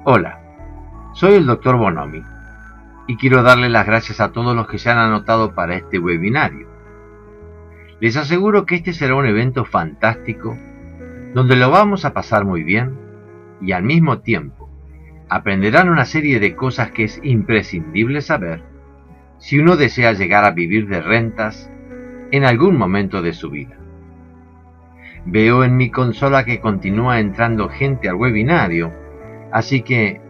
Hola, soy el Dr. Bonomi y quiero darle las gracias a todos los que se han anotado para este webinario. Les aseguro que este será un evento fantástico donde lo vamos a pasar muy bien y al mismo tiempo aprenderán una serie de cosas que es imprescindible saber si uno desea llegar a vivir de rentas en algún momento de su vida. Veo en mi consola que continúa entrando gente al webinario, así que,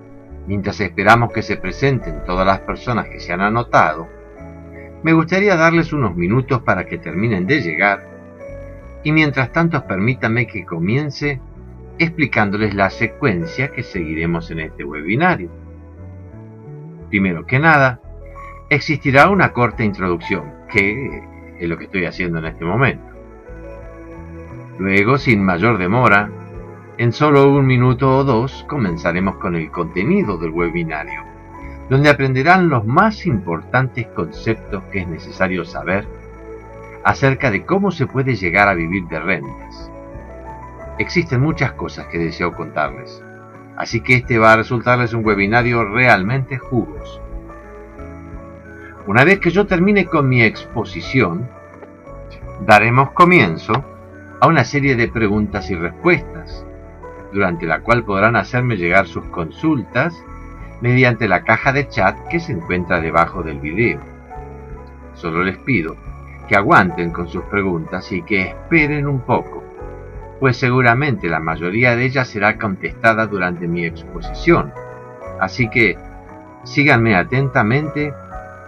mientras esperamos que se presenten todas las personas que se han anotado, me gustaría darles unos minutos para que terminen de llegar, y mientras tanto permítanme que comience explicándoles la secuencia que seguiremos en este webinario. Primero que nada, existirá una corta introducción, que es lo que estoy haciendo en este momento. Luego, sin mayor demora, en solo un minuto o dos comenzaremos con el contenido del webinario, donde aprenderán los más importantes conceptos que es necesario saber acerca de cómo se puede llegar a vivir de rentas. Existen muchas cosas que deseo contarles, así que este va a resultarles un webinario realmente jugoso. Una vez que yo termine con mi exposición, daremos comienzo a una serie de preguntas y respuestas, durante la cual podrán hacerme llegar sus consultas mediante la caja de chat que se encuentra debajo del video. Solo les pido que aguanten con sus preguntas y que esperen un poco, pues seguramente la mayoría de ellas será contestada durante mi exposición. Así que síganme atentamente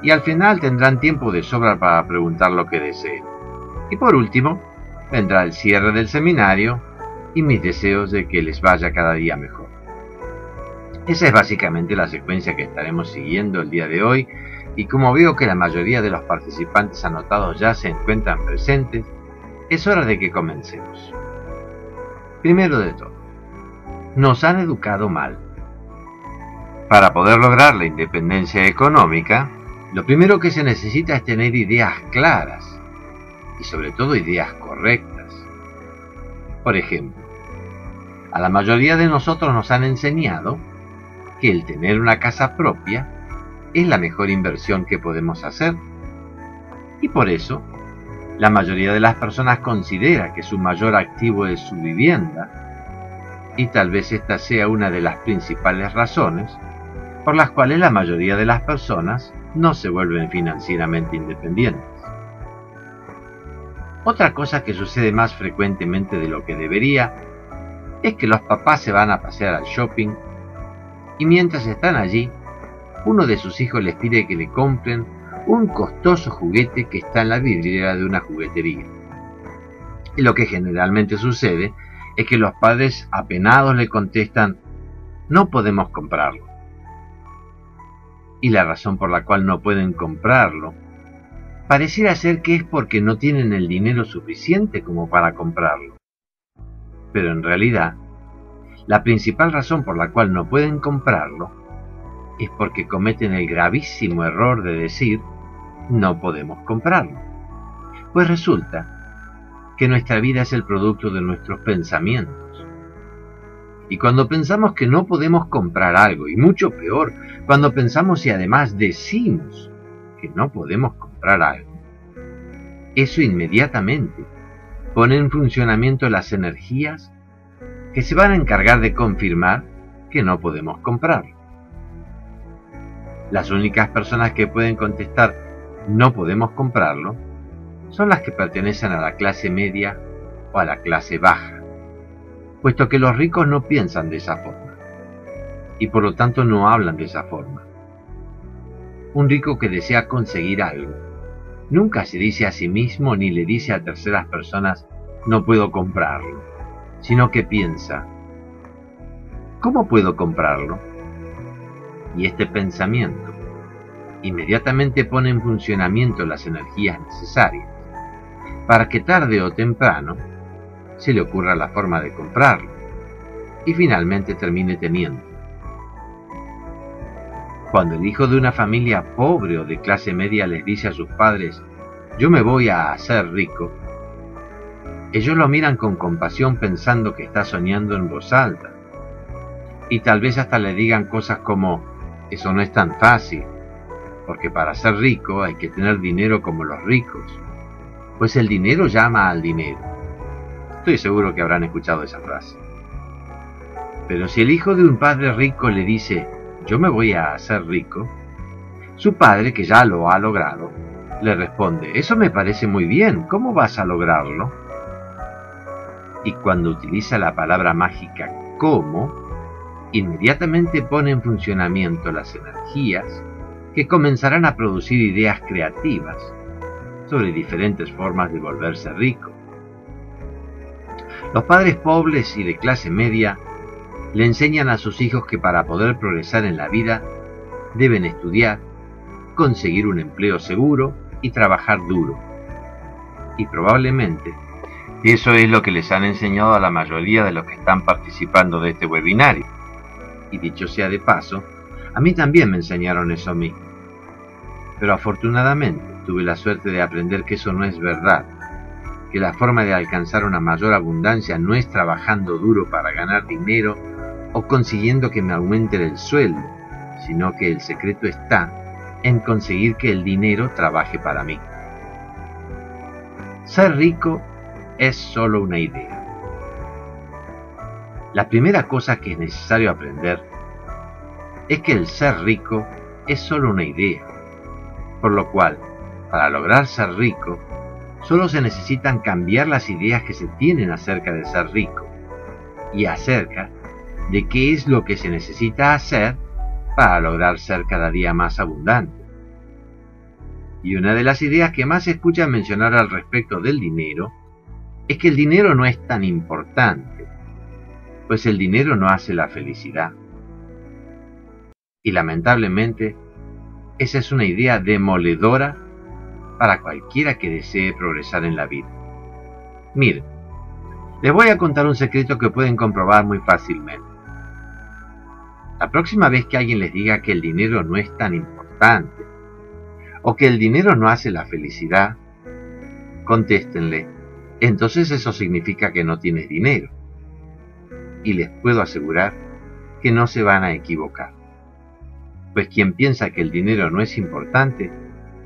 y al final tendrán tiempo de sobra para preguntar lo que deseen. Y por último, vendrá el cierre del seminario y mis deseos de que les vaya cada día mejor. Esa es básicamente la secuencia que estaremos siguiendo el día de hoy, y como veo que la mayoría de los participantes anotados ya se encuentran presentes, es hora de que comencemos. Primero de todo, nos han educado mal. Para poder lograr la independencia económica, lo primero que se necesita es tener ideas claras, y sobre todo ideas correctas. Por ejemplo, a la mayoría de nosotros nos han enseñado que el tener una casa propia es la mejor inversión que podemos hacer, y por eso la mayoría de las personas considera que su mayor activo es su vivienda, y tal vez esta sea una de las principales razones por las cuales la mayoría de las personas no se vuelven financieramente independientes. Otra cosa que sucede más frecuentemente de lo que debería es que los papás se van a pasear al shopping y mientras están allí, uno de sus hijos les pide que le compren un costoso juguete que está en la vidriera de una juguetería. Y lo que generalmente sucede es que los padres apenados le contestan: no podemos comprarlo. Y la razón por la cual no pueden comprarlo pareciera ser que es porque no tienen el dinero suficiente como para comprarlo. Pero en realidad, la principal razón por la cual no pueden comprarlo es porque cometen el gravísimo error de decir: no podemos comprarlo. Pues resulta que nuestra vida es el producto de nuestros pensamientos. Y cuando pensamos que no podemos comprar algo, y mucho peor, cuando pensamos y además decimos que no podemos comprar algo, eso inmediatamente pone en funcionamiento las energías que se van a encargar de confirmar que no podemos comprarlo. Las únicas personas que pueden contestar no podemos comprarlo son las que pertenecen a la clase media o a la clase baja, puesto que los ricos no piensan de esa forma y por lo tanto no hablan de esa forma. Un rico que desea conseguir algo nunca se dice a sí mismo ni le dice a terceras personas: no puedo comprarlo, sino que piensa: ¿cómo puedo comprarlo? Y este pensamiento inmediatamente pone en funcionamiento las energías necesarias para que tarde o temprano se le ocurra la forma de comprarlo y finalmente termine teniendo. Cuando el hijo de una familia pobre o de clase media les dice a sus padres: yo me voy a hacer rico, ellos lo miran con compasión pensando que está soñando en voz alta. Y tal vez hasta le digan cosas como, eso no es tan fácil, porque para ser rico hay que tener dinero como los ricos, pues el dinero llama al dinero. Estoy seguro que habrán escuchado esa frase. Pero si el hijo de un padre rico le dice, yo me voy a hacer rico, su padre, que ya lo ha logrado, le responde, eso me parece muy bien, ¿cómo vas a lograrlo? Y cuando utiliza la palabra mágica ¿cómo?, inmediatamente pone en funcionamiento las energías que comenzarán a producir ideas creativas sobre diferentes formas de volverse rico. Los padres pobres y de clase media le enseñan a sus hijos que para poder progresar en la vida deben estudiar, conseguir un empleo seguro y trabajar duro. Y probablemente eso es lo que les han enseñado a la mayoría de los que están participando de este webinario. Y dicho sea de paso, a mí también me enseñaron eso mismo. Pero afortunadamente tuve la suerte de aprender que eso no es verdad, que la forma de alcanzar una mayor abundancia no es trabajando duro para ganar dinero o consiguiendo que me aumente el sueldo, sino que el secreto está en conseguir que el dinero trabaje para mí. Ser rico es solo una idea. La primera cosa que es necesario aprender es que el ser rico es solo una idea, por lo cual, para lograr ser rico, solo se necesitan cambiar las ideas que se tienen acerca de ser rico y acerca de qué es lo que se necesita hacer para lograr ser cada día más abundante. Y una de las ideas que más se escucha mencionar al respecto del dinero es que el dinero no es tan importante, pues el dinero no hace la felicidad. Y lamentablemente, esa es una idea demoledora para cualquiera que desee progresar en la vida. Miren, les voy a contar un secreto que pueden comprobar muy fácilmente. La próxima vez que alguien les diga que el dinero no es tan importante, o que el dinero no hace la felicidad, contéstenle, entonces eso significa que no tienes dinero. Y les puedo asegurar que no se van a equivocar, pues quien piensa que el dinero no es importante,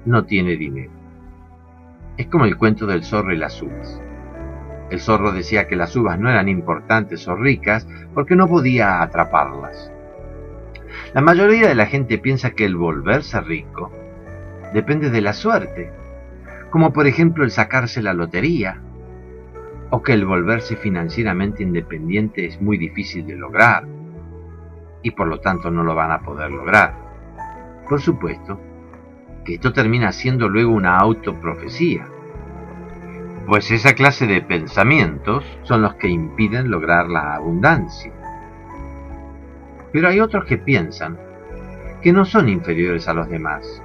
no tiene dinero. Es como el cuento del zorro y las uvas. El zorro decía que las uvas no eran importantes o ricas porque no podía atraparlas. La mayoría de la gente piensa que el volverse rico depende de la suerte, como por ejemplo el sacarse la lotería, o que el volverse financieramente independiente es muy difícil de lograr, y por lo tanto no lo van a poder lograr. Por supuesto que esto termina siendo luego una autoprofecía, pues esa clase de pensamientos son los que impiden lograr la abundancia. Pero hay otros que piensan que no son inferiores a los demás,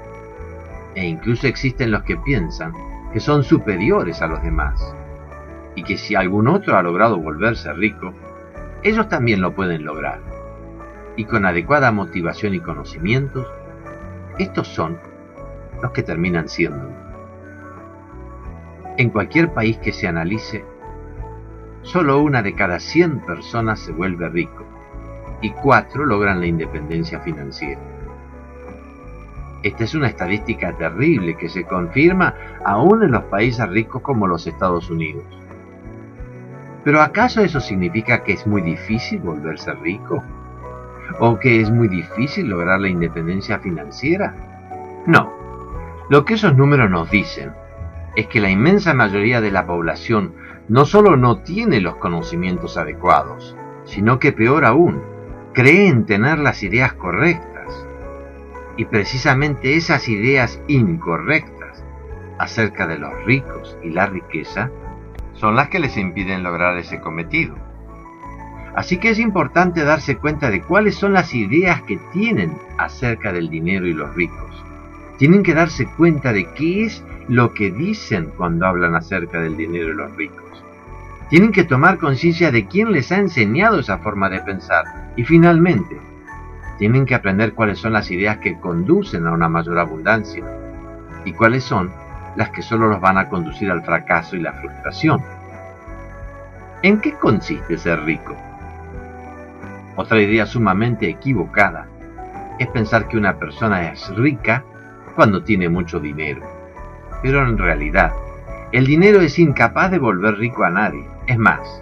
e incluso existen los que piensan que son superiores a los demás, y que si algún otro ha logrado volverse rico, ellos también lo pueden lograr. Y con adecuada motivación y conocimientos, estos son los que terminan siendo. En cualquier país que se analice, solo 1 de cada 100 personas se vuelve rico, y 4 logran la independencia financiera. Esta es una estadística terrible que se confirma aún en los países ricos como los Estados Unidos. ¿Pero acaso eso significa que es muy difícil volverse rico? ¿O que es muy difícil lograr la independencia financiera? No. Lo que esos números nos dicen es que la inmensa mayoría de la población no solo no tiene los conocimientos adecuados, sino que peor aún, creen tener las ideas correctas. Y precisamente esas ideas incorrectas acerca de los ricos y la riqueza son las que les impiden lograr ese cometido. Así que es importante darse cuenta de cuáles son las ideas que tienen acerca del dinero y los ricos. Tienen que darse cuenta de qué es lo que dicen cuando hablan acerca del dinero y los ricos. Tienen que tomar conciencia de quién les ha enseñado esa forma de pensar. Y finalmente, tienen que aprender cuáles son las ideas que conducen a una mayor abundancia y cuáles son las que solo los van a conducir al fracaso y la frustración. ¿En qué consiste ser rico? Otra idea sumamente equivocada es pensar que una persona es rica cuando tiene mucho dinero. Pero en realidad, el dinero es incapaz de volver rico a nadie. Es más,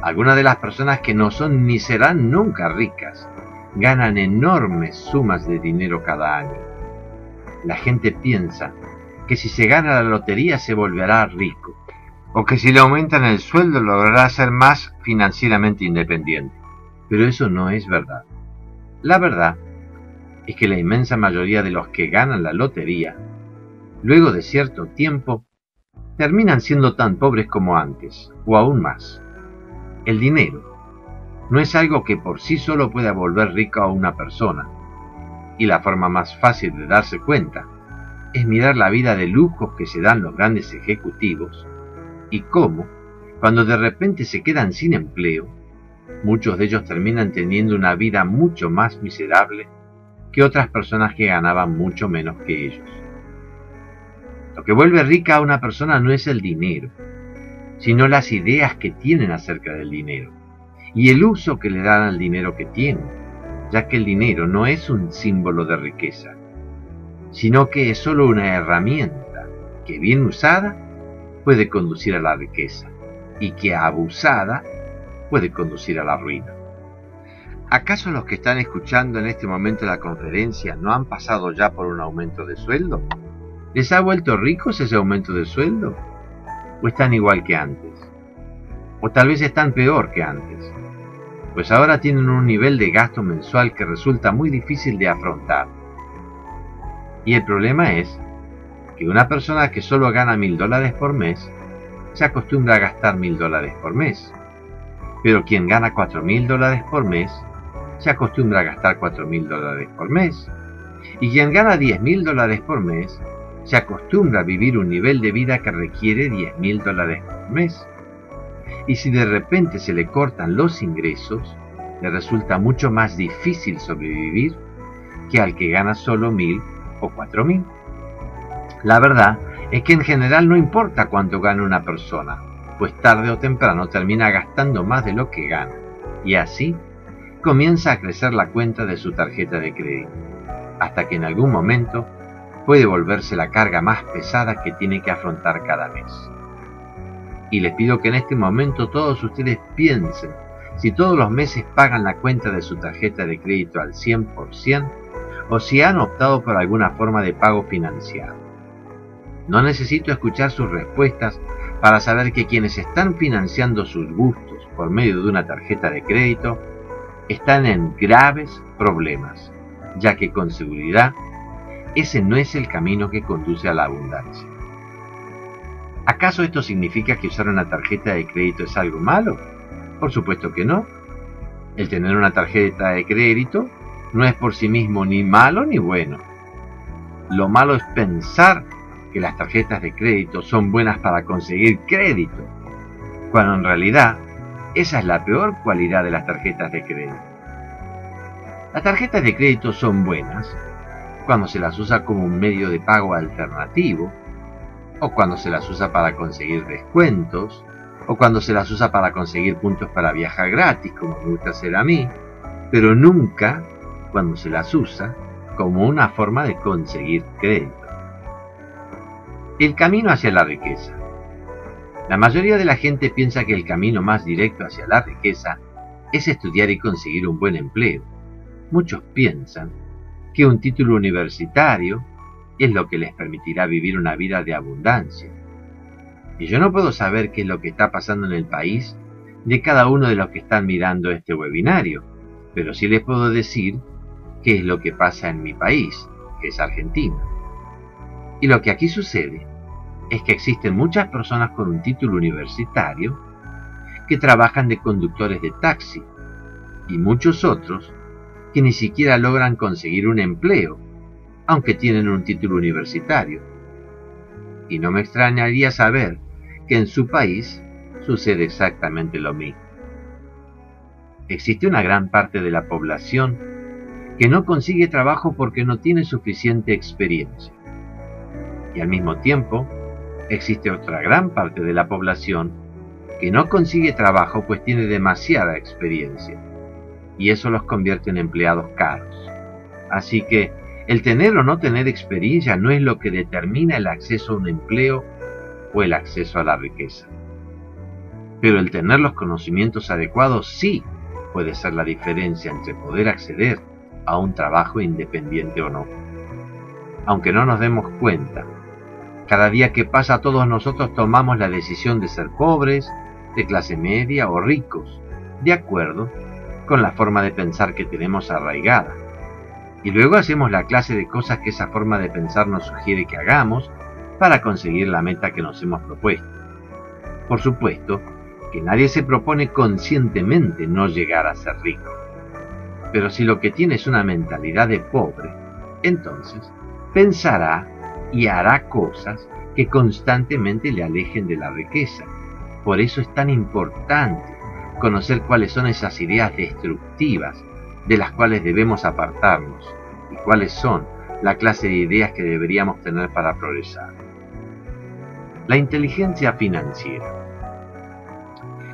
algunas de las personas que no son ni serán nunca ricas ganan enormes sumas de dinero cada año. La gente piensa que si se gana la lotería se volverá rico, o que si le aumentan el sueldo logrará ser más financieramente independiente. Pero eso no es verdad. La verdad es que la inmensa mayoría de los que ganan la lotería, luego de cierto tiempo, terminan siendo tan pobres como antes, o aún más. El dinero no es algo que por sí solo pueda volver rico a una persona, y la forma más fácil de darse cuenta es mirar la vida de lujos que se dan los grandes ejecutivos y cómo, cuando de repente se quedan sin empleo, muchos de ellos terminan teniendo una vida mucho más miserable que otras personas que ganaban mucho menos que ellos. Lo que vuelve rica a una persona no es el dinero, sino las ideas que tienen acerca del dinero y el uso que le dan al dinero que tienen, ya que el dinero no es un símbolo de riqueza, sino que es solo una herramienta que bien usada puede conducir a la riqueza y que abusada puede conducir a la ruina. ¿Acaso los que están escuchando en este momento la conferencia no han pasado ya por un aumento de sueldo? ¿Les ha vuelto ricos ese aumento de sueldo? ¿O están igual que antes? ¿O tal vez están peor que antes? Pues ahora tienen un nivel de gasto mensual que resulta muy difícil de afrontar. Y el problema es que una persona que solo gana $1000 por mes se acostumbra a gastar $1000 por mes. Pero quien gana $4000 por mes se acostumbra a gastar $4000 por mes. Y quien gana $10.000 por mes se acostumbra a vivir un nivel de vida que requiere $10.000 por mes. Y si de repente se le cortan los ingresos, le resulta mucho más difícil sobrevivir que al que gana solo 1000 o 4000. La verdad es que en general no importa cuánto gane una persona, pues tarde o temprano termina gastando más de lo que gana, y así comienza a crecer la cuenta de su tarjeta de crédito, hasta que en algún momento puede volverse la carga más pesada que tiene que afrontar cada mes. Y les pido que en este momento todos ustedes piensen si todos los meses pagan la cuenta de su tarjeta de crédito al 100% o si han optado por alguna forma de pago financiado. No necesito escuchar sus respuestas para saber que quienes están financiando sus gustos por medio de una tarjeta de crédito están en graves problemas, ya que con seguridad ese no es el camino que conduce a la abundancia. ¿Acaso esto significa que usar una tarjeta de crédito es algo malo? Por supuesto que no. El tener una tarjeta de crédito no es por sí mismo ni malo ni bueno. Lo malo es pensar que las tarjetas de crédito son buenas para conseguir crédito, cuando en realidad esa es la peor cualidad de las tarjetas de crédito. Las tarjetas de crédito son buenas cuando se las usa como un medio de pago alternativo, o cuando se las usa para conseguir descuentos, o cuando se las usa para conseguir puntos para viajar gratis, como me gusta hacer a mí, pero nunca cuando se las usa como una forma de conseguir crédito. El camino hacia la riqueza. La mayoría de la gente piensa que el camino más directo hacia la riqueza es estudiar y conseguir un buen empleo. Muchos piensan que un título universitario es lo que les permitirá vivir una vida de abundancia. Y yo no puedo saber qué es lo que está pasando en el país de cada uno de los que están mirando este webinario, pero sí les puedo decir qué es lo que pasa en mi país, que es Argentina. Y lo que aquí sucede es que existen muchas personas con un título universitario que trabajan de conductores de taxi y muchos otros que ni siquiera logran conseguir un empleo, aunque tienen un título universitario. Y no me extrañaría saber que en su país sucede exactamente lo mismo. Existe una gran parte de la población que no consigue trabajo porque no tiene suficiente experiencia. Y al mismo tiempo, existe otra gran parte de la población que no consigue trabajo pues tiene demasiada experiencia. y eso los convierte en empleados caros. Así que el tener o no tener experiencia no es lo que determina el acceso a un empleo o el acceso a la riqueza. Pero el tener los conocimientos adecuados sí puede ser la diferencia entre poder acceder a un trabajo independiente o no. Aunque no nos demos cuenta, cada día que pasa todos nosotros tomamos la decisión de ser pobres, de clase media o ricos, de acuerdo con la forma de pensar que tenemos arraigada. Y luego hacemos la clase de cosas que esa forma de pensar nos sugiere que hagamos para conseguir la meta que nos hemos propuesto. Por supuesto que nadie se propone conscientemente no llegar a ser rico. Pero si lo que tiene es una mentalidad de pobre, entonces pensará y hará cosas que constantemente le alejen de la riqueza. Por eso es tan importante conocer cuáles son esas ideas destructivas de las cuales debemos apartarnos y cuáles son la clase de ideas que deberíamos tener para progresar. La inteligencia financiera.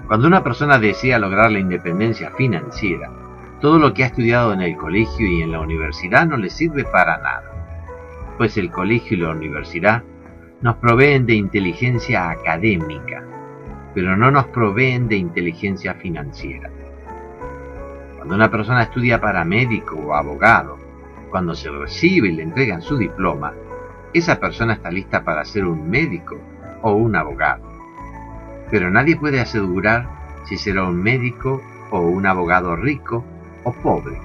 Cuando una persona desea lograr la independencia financiera, todo lo que ha estudiado en el colegio y en la universidad no le sirve para nada, pues el colegio y la universidad nos proveen de inteligencia académica, pero no nos proveen de inteligencia financiera. Cuando una persona estudia para médico o abogado, cuando se recibe y le entregan su diploma, esa persona está lista para ser un médico o un abogado. Pero nadie puede asegurar si será un médico o un abogado rico o pobre,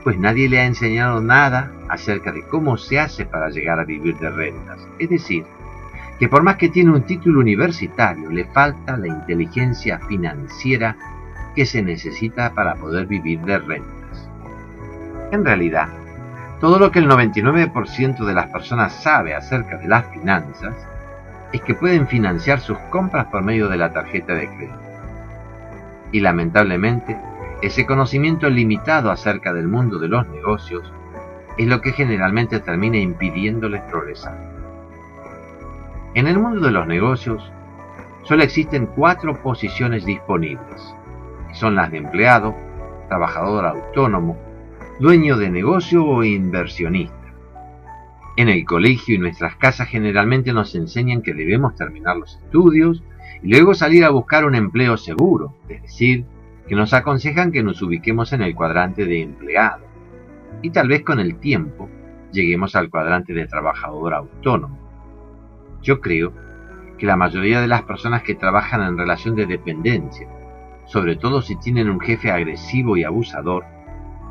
pues nadie le ha enseñado nada acerca de cómo se hace para llegar a vivir de rentas. Es decir, que por más que tiene un título universitario, le falta la inteligencia financiera que se necesita para poder vivir de rentas. En realidad, todo lo que el 99% de las personas sabe acerca de las finanzas es que pueden financiar sus compras por medio de la tarjeta de crédito. Y lamentablemente, ese conocimiento limitado acerca del mundo de los negocios es lo que generalmente termina impidiéndoles progresar. En el mundo de los negocios, solo existen 4 posiciones disponibles, que son las de empleado, trabajador autónomo, dueño de negocio o inversionista. En el colegio y nuestras casas generalmente nos enseñan que debemos terminar los estudios y luego salir a buscar un empleo seguro, es decir, que nos aconsejan que nos ubiquemos en el cuadrante de empleado y tal vez con el tiempo lleguemos al cuadrante de trabajador autónomo. Yo creo que la mayoría de las personas que trabajan en relación de dependencia, sobre todo si tienen un jefe agresivo y abusador,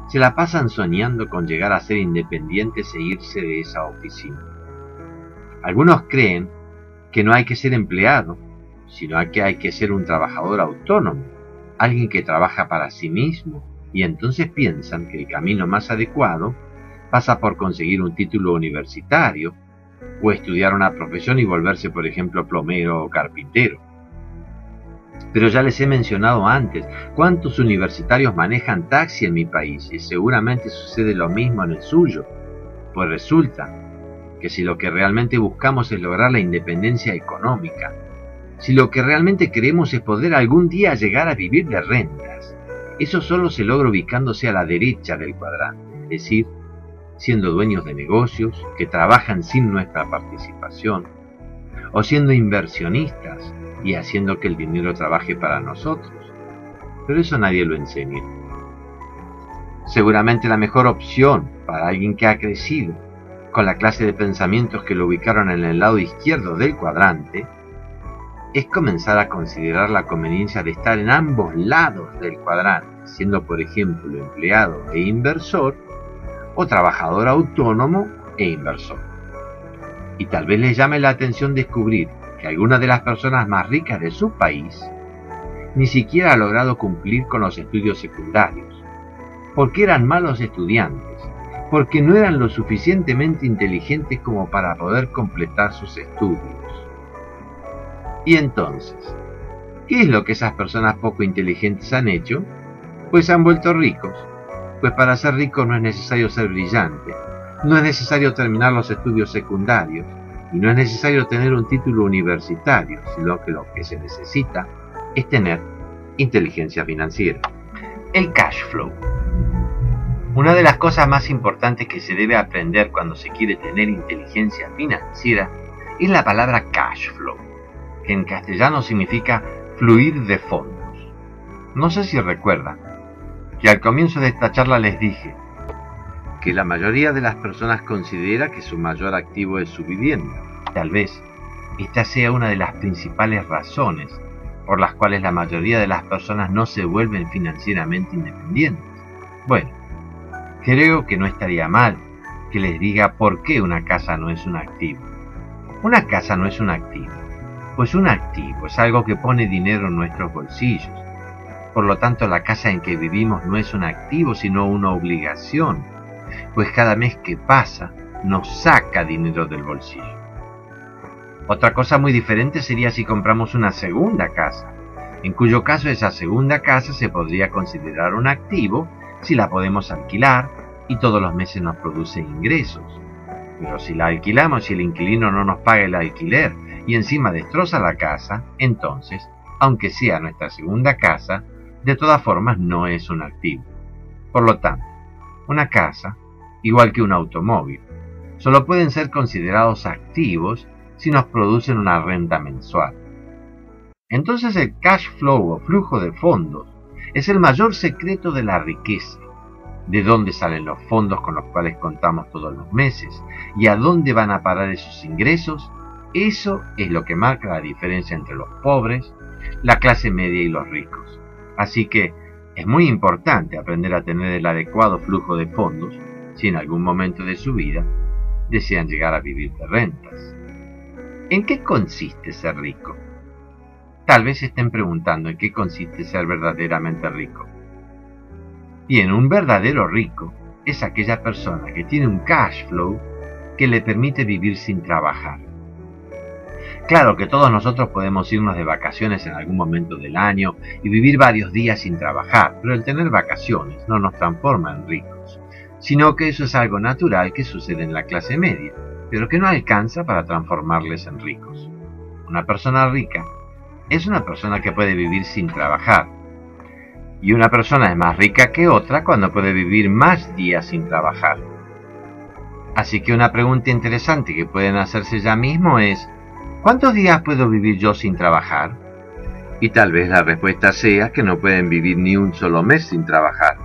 se la pasan soñando con llegar a ser independientes e irse de esa oficina. Algunos creen que no hay que ser empleado, sino que hay que ser un trabajador autónomo, alguien que trabaja para sí mismo, y entonces piensan que el camino más adecuado pasa por conseguir un título universitario o estudiar una profesión y volverse, por ejemplo, plomero o carpintero. Pero ya les he mencionado antes cuántos universitarios manejan taxi en mi país y seguramente sucede lo mismo en el suyo, pues resulta que si lo que realmente buscamos es lograr la independencia económica, si lo que realmente queremos es poder algún día llegar a vivir de rentas, eso solo se logra ubicándose a la derecha del cuadrante, es decir, siendo dueños de negocios que trabajan sin nuestra participación, o siendo inversionistas y haciendo que el dinero trabaje para nosotros. Pero eso nadie lo enseña. Seguramente la mejor opción para alguien que ha crecido con la clase de pensamientos que lo ubicaron en el lado izquierdo del cuadrante es comenzar a considerar la conveniencia de estar en ambos lados del cuadrante, siendo por ejemplo empleado e inversor, o trabajador autónomo e inversor. Y tal vez les llame la atención descubrir que algunas de las personas más ricas de su país ni siquiera ha logrado cumplir con los estudios secundarios, porque eran malos estudiantes, porque no eran lo suficientemente inteligentes como para poder completar sus estudios. Y entonces, ¿qué es lo que esas personas poco inteligentes han hecho? Pues se han vuelto ricos. Pues para ser rico no es necesario ser brillante, no es necesario terminar los estudios secundarios y no es necesario tener un título universitario, sino que lo que se necesita es tener inteligencia financiera. El cash flow. Una de las cosas más importantes que se debe aprender cuando se quiere tener inteligencia financiera es la palabra cash flow, que en castellano significa fluir de fondos. No sé si recuerdan que al comienzo de esta charla les dije que la mayoría de las personas considera que su mayor activo es su vivienda. Tal vez esta sea una de las principales razones por las cuales la mayoría de las personas no se vuelven financieramente independientes. Bueno, creo que no estaría mal que les diga por qué una casa no es un activo. Una casa no es un activo, pues un activo es algo que pone dinero en nuestros bolsillos. Por lo tanto, la casa en que vivimos no es un activo, sino una obligación, pues cada mes que pasa nos saca dinero del bolsillo. Otra cosa muy diferente sería si compramos una segunda casa, en cuyo caso esa segunda casa se podría considerar un activo si la podemos alquilar y todos los meses nos produce ingresos. Pero si la alquilamos y el inquilino no nos paga el alquiler y encima destroza la casa, entonces, aunque sea nuestra segunda casa, de todas formas no es un activo. Por lo tanto, una casa, igual que un automóvil, solo pueden ser considerados activos si nos producen una renta mensual. Entonces el cash flow o flujo de fondos es el mayor secreto de la riqueza. De dónde salen los fondos con los cuales contamos todos los meses y a dónde van a parar esos ingresos, eso es lo que marca la diferencia entre los pobres, la clase media y los ricos. Así que es muy importante aprender a tener el adecuado flujo de fondos si en algún momento de su vida desean llegar a vivir de rentas. ¿En qué consiste ser rico? Tal vez estén preguntando en qué consiste ser verdaderamente rico. Bien, un verdadero rico es aquella persona que tiene un cash flow que le permite vivir sin trabajar. Claro que todos nosotros podemos irnos de vacaciones en algún momento del año y vivir varios días sin trabajar, pero el tener vacaciones no nos transforma en ricos, sino que eso es algo natural que sucede en la clase media, pero que no alcanza para transformarles en ricos. Una persona rica es una persona que puede vivir sin trabajar, y una persona es más rica que otra cuando puede vivir más días sin trabajar. Así que una pregunta interesante que pueden hacerse ya mismo es: ¿cuántos días puedo vivir yo sin trabajar? Y tal vez la respuesta sea que no pueden vivir ni un solo mes sin trabajar,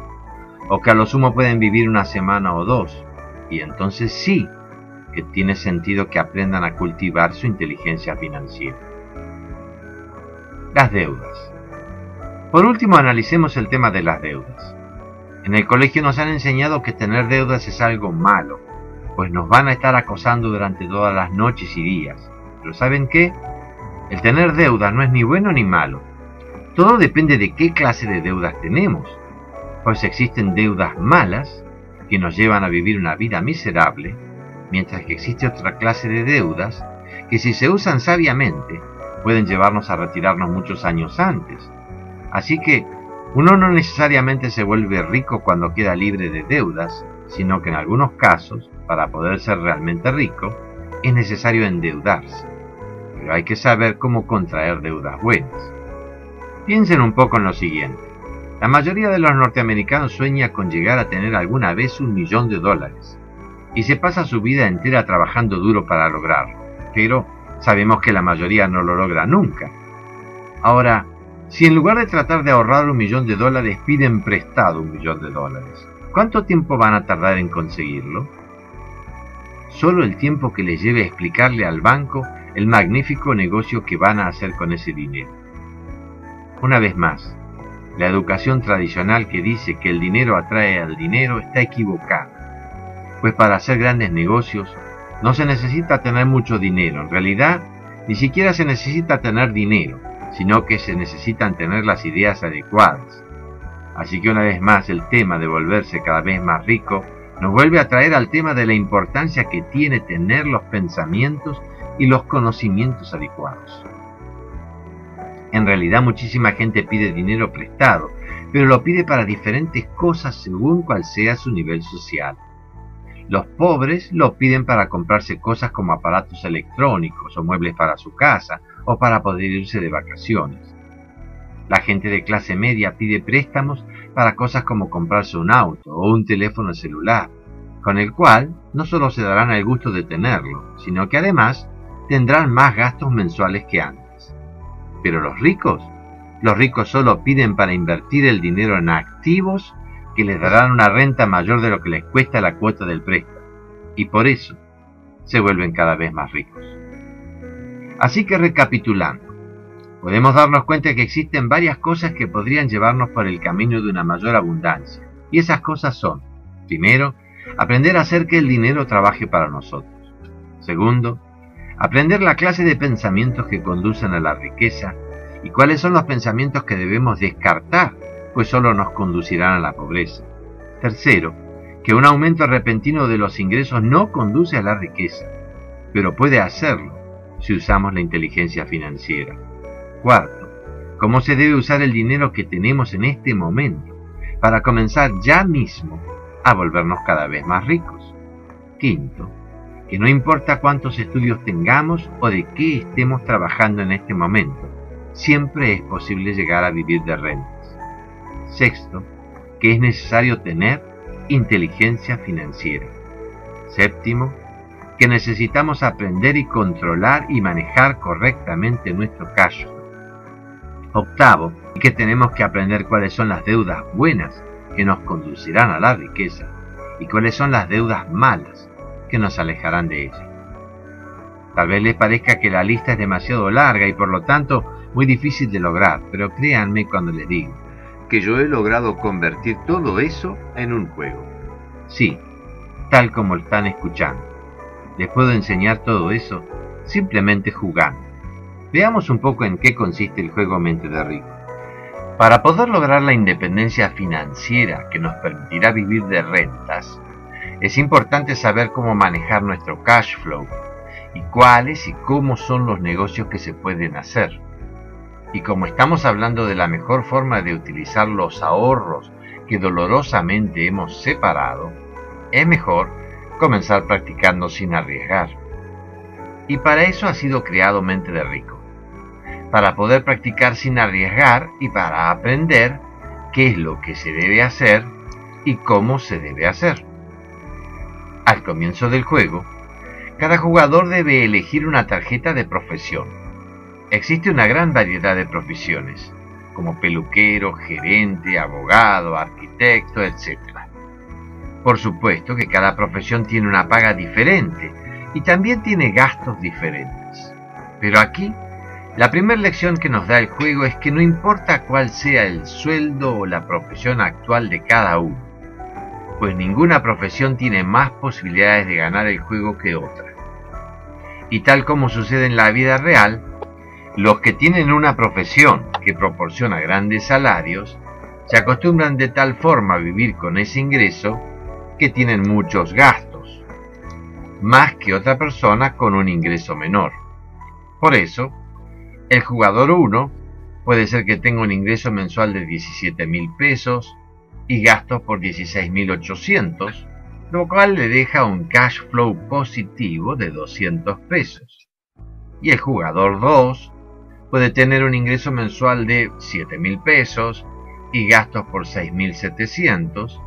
o que a lo sumo pueden vivir una semana o dos, y entonces sí que tiene sentido que aprendan a cultivar su inteligencia financiera. Las deudas. Por último, analicemos el tema de las deudas. En el colegio nos han enseñado que tener deudas es algo malo, pues nos van a estar acosando durante todas las noches y días. Pero ¿saben qué? El tener deudas no es ni bueno ni malo. Todo depende de qué clase de deudas tenemos, pues existen deudas malas que nos llevan a vivir una vida miserable, mientras que existe otra clase de deudas que, si se usan sabiamente, pueden llevarnos a retirarnos muchos años antes. Así que uno no necesariamente se vuelve rico cuando queda libre de deudas, sino que en algunos casos, para poder ser realmente rico, es necesario endeudarse. Pero hay que saber cómo contraer deudas buenas. Piensen un poco en lo siguiente. La mayoría de los norteamericanos sueña con llegar a tener alguna vez $1.000.000 y se pasa su vida entera trabajando duro para lograrlo, pero sabemos que la mayoría no lo logra nunca. Ahora, si en lugar de tratar de ahorrar $1.000.000 piden prestado $1.000.000, ¿cuánto tiempo van a tardar en conseguirlo? Solo el tiempo que les lleve a explicarle al banco el magnífico negocio que van a hacer con ese dinero. Una vez más, la educación tradicional que dice que el dinero atrae al dinero está equivocada, pues para hacer grandes negocios no se necesita tener mucho dinero. En realidad, ni siquiera se necesita tener dinero, sino que se necesitan tener las ideas adecuadas. Así que una vez más, el tema de volverse cada vez más rico nos vuelve a traer al tema de la importancia que tiene tener los pensamientos y los conocimientos adecuados. En realidad, muchísima gente pide dinero prestado, pero lo pide para diferentes cosas según cuál sea su nivel social. Los pobres lo piden para comprarse cosas como aparatos electrónicos o muebles para su casa, o para poder irse de vacaciones. La gente de clase media pide préstamos para cosas como comprarse un auto o un teléfono celular, con el cual no solo se darán el gusto de tenerlo, sino que además tendrán más gastos mensuales que antes. Pero los ricos solo piden para invertir el dinero en activos que les darán una renta mayor de lo que les cuesta la cuota del préstamo, y por eso se vuelven cada vez más ricos. Así que recapitulando, podemos darnos cuenta de que existen varias cosas que podrían llevarnos por el camino de una mayor abundancia, y esas cosas son: primero, aprender a hacer que el dinero trabaje para nosotros. Segundo, aprender la clase de pensamientos que conducen a la riqueza y cuáles son los pensamientos que debemos descartar, pues solo nos conducirán a la pobreza. Tercero, que un aumento repentino de los ingresos no conduce a la riqueza, pero puede hacerlo si usamos la inteligencia financiera. Cuarto, cómo se debe usar el dinero que tenemos en este momento para comenzar ya mismo a volvernos cada vez más ricos. Quinto, que no importa cuántos estudios tengamos o de qué estemos trabajando en este momento, siempre es posible llegar a vivir de rentas. Sexto, que es necesario tener inteligencia financiera. Séptimo, que necesitamos aprender y controlar y manejar correctamente nuestro cash flow. Octavo, que tenemos que aprender cuáles son las deudas buenas que nos conducirán a la riqueza y cuáles son las deudas malas que nos alejarán de ella. Tal vez les parezca que la lista es demasiado larga y por lo tanto muy difícil de lograr, pero créanme cuando les digo que yo he logrado convertir todo eso en un juego. Sí, tal como lo están escuchando. Les puedo enseñar todo eso simplemente jugando. Veamos un poco en qué consiste el juego Mente de Rico. Para poder lograr la independencia financiera que nos permitirá vivir de rentas, es importante saber cómo manejar nuestro cash flow y cuáles y cómo son los negocios que se pueden hacer. Y como estamos hablando de la mejor forma de utilizar los ahorros que dolorosamente hemos separado, es mejor comenzar practicando sin arriesgar. Y para eso ha sido creado Mente de Rico, para poder practicar sin arriesgar y para aprender qué es lo que se debe hacer y cómo se debe hacer. Al comienzo del juego, cada jugador debe elegir una tarjeta de profesión. Existe una gran variedad de profesiones, como peluquero, gerente, abogado, arquitecto, etc. Por supuesto que cada profesión tiene una paga diferente y también tiene gastos diferentes. Pero aquí, la primera lección que nos da el juego es que no importa cuál sea el sueldo o la profesión actual de cada uno, pues ninguna profesión tiene más posibilidades de ganar el juego que otra. Y tal como sucede en la vida real, los que tienen una profesión que proporciona grandes salarios se acostumbran de tal forma a vivir con ese ingreso que tienen muchos gastos, más que otra persona con un ingreso menor. Por eso, el jugador 1 puede ser que tenga un ingreso mensual de 17,000 pesos y gastos por 16,800, lo cual le deja un cash flow positivo de 200 pesos. Y el jugador 2 puede tener un ingreso mensual de 7,000 pesos y gastos por 6,700,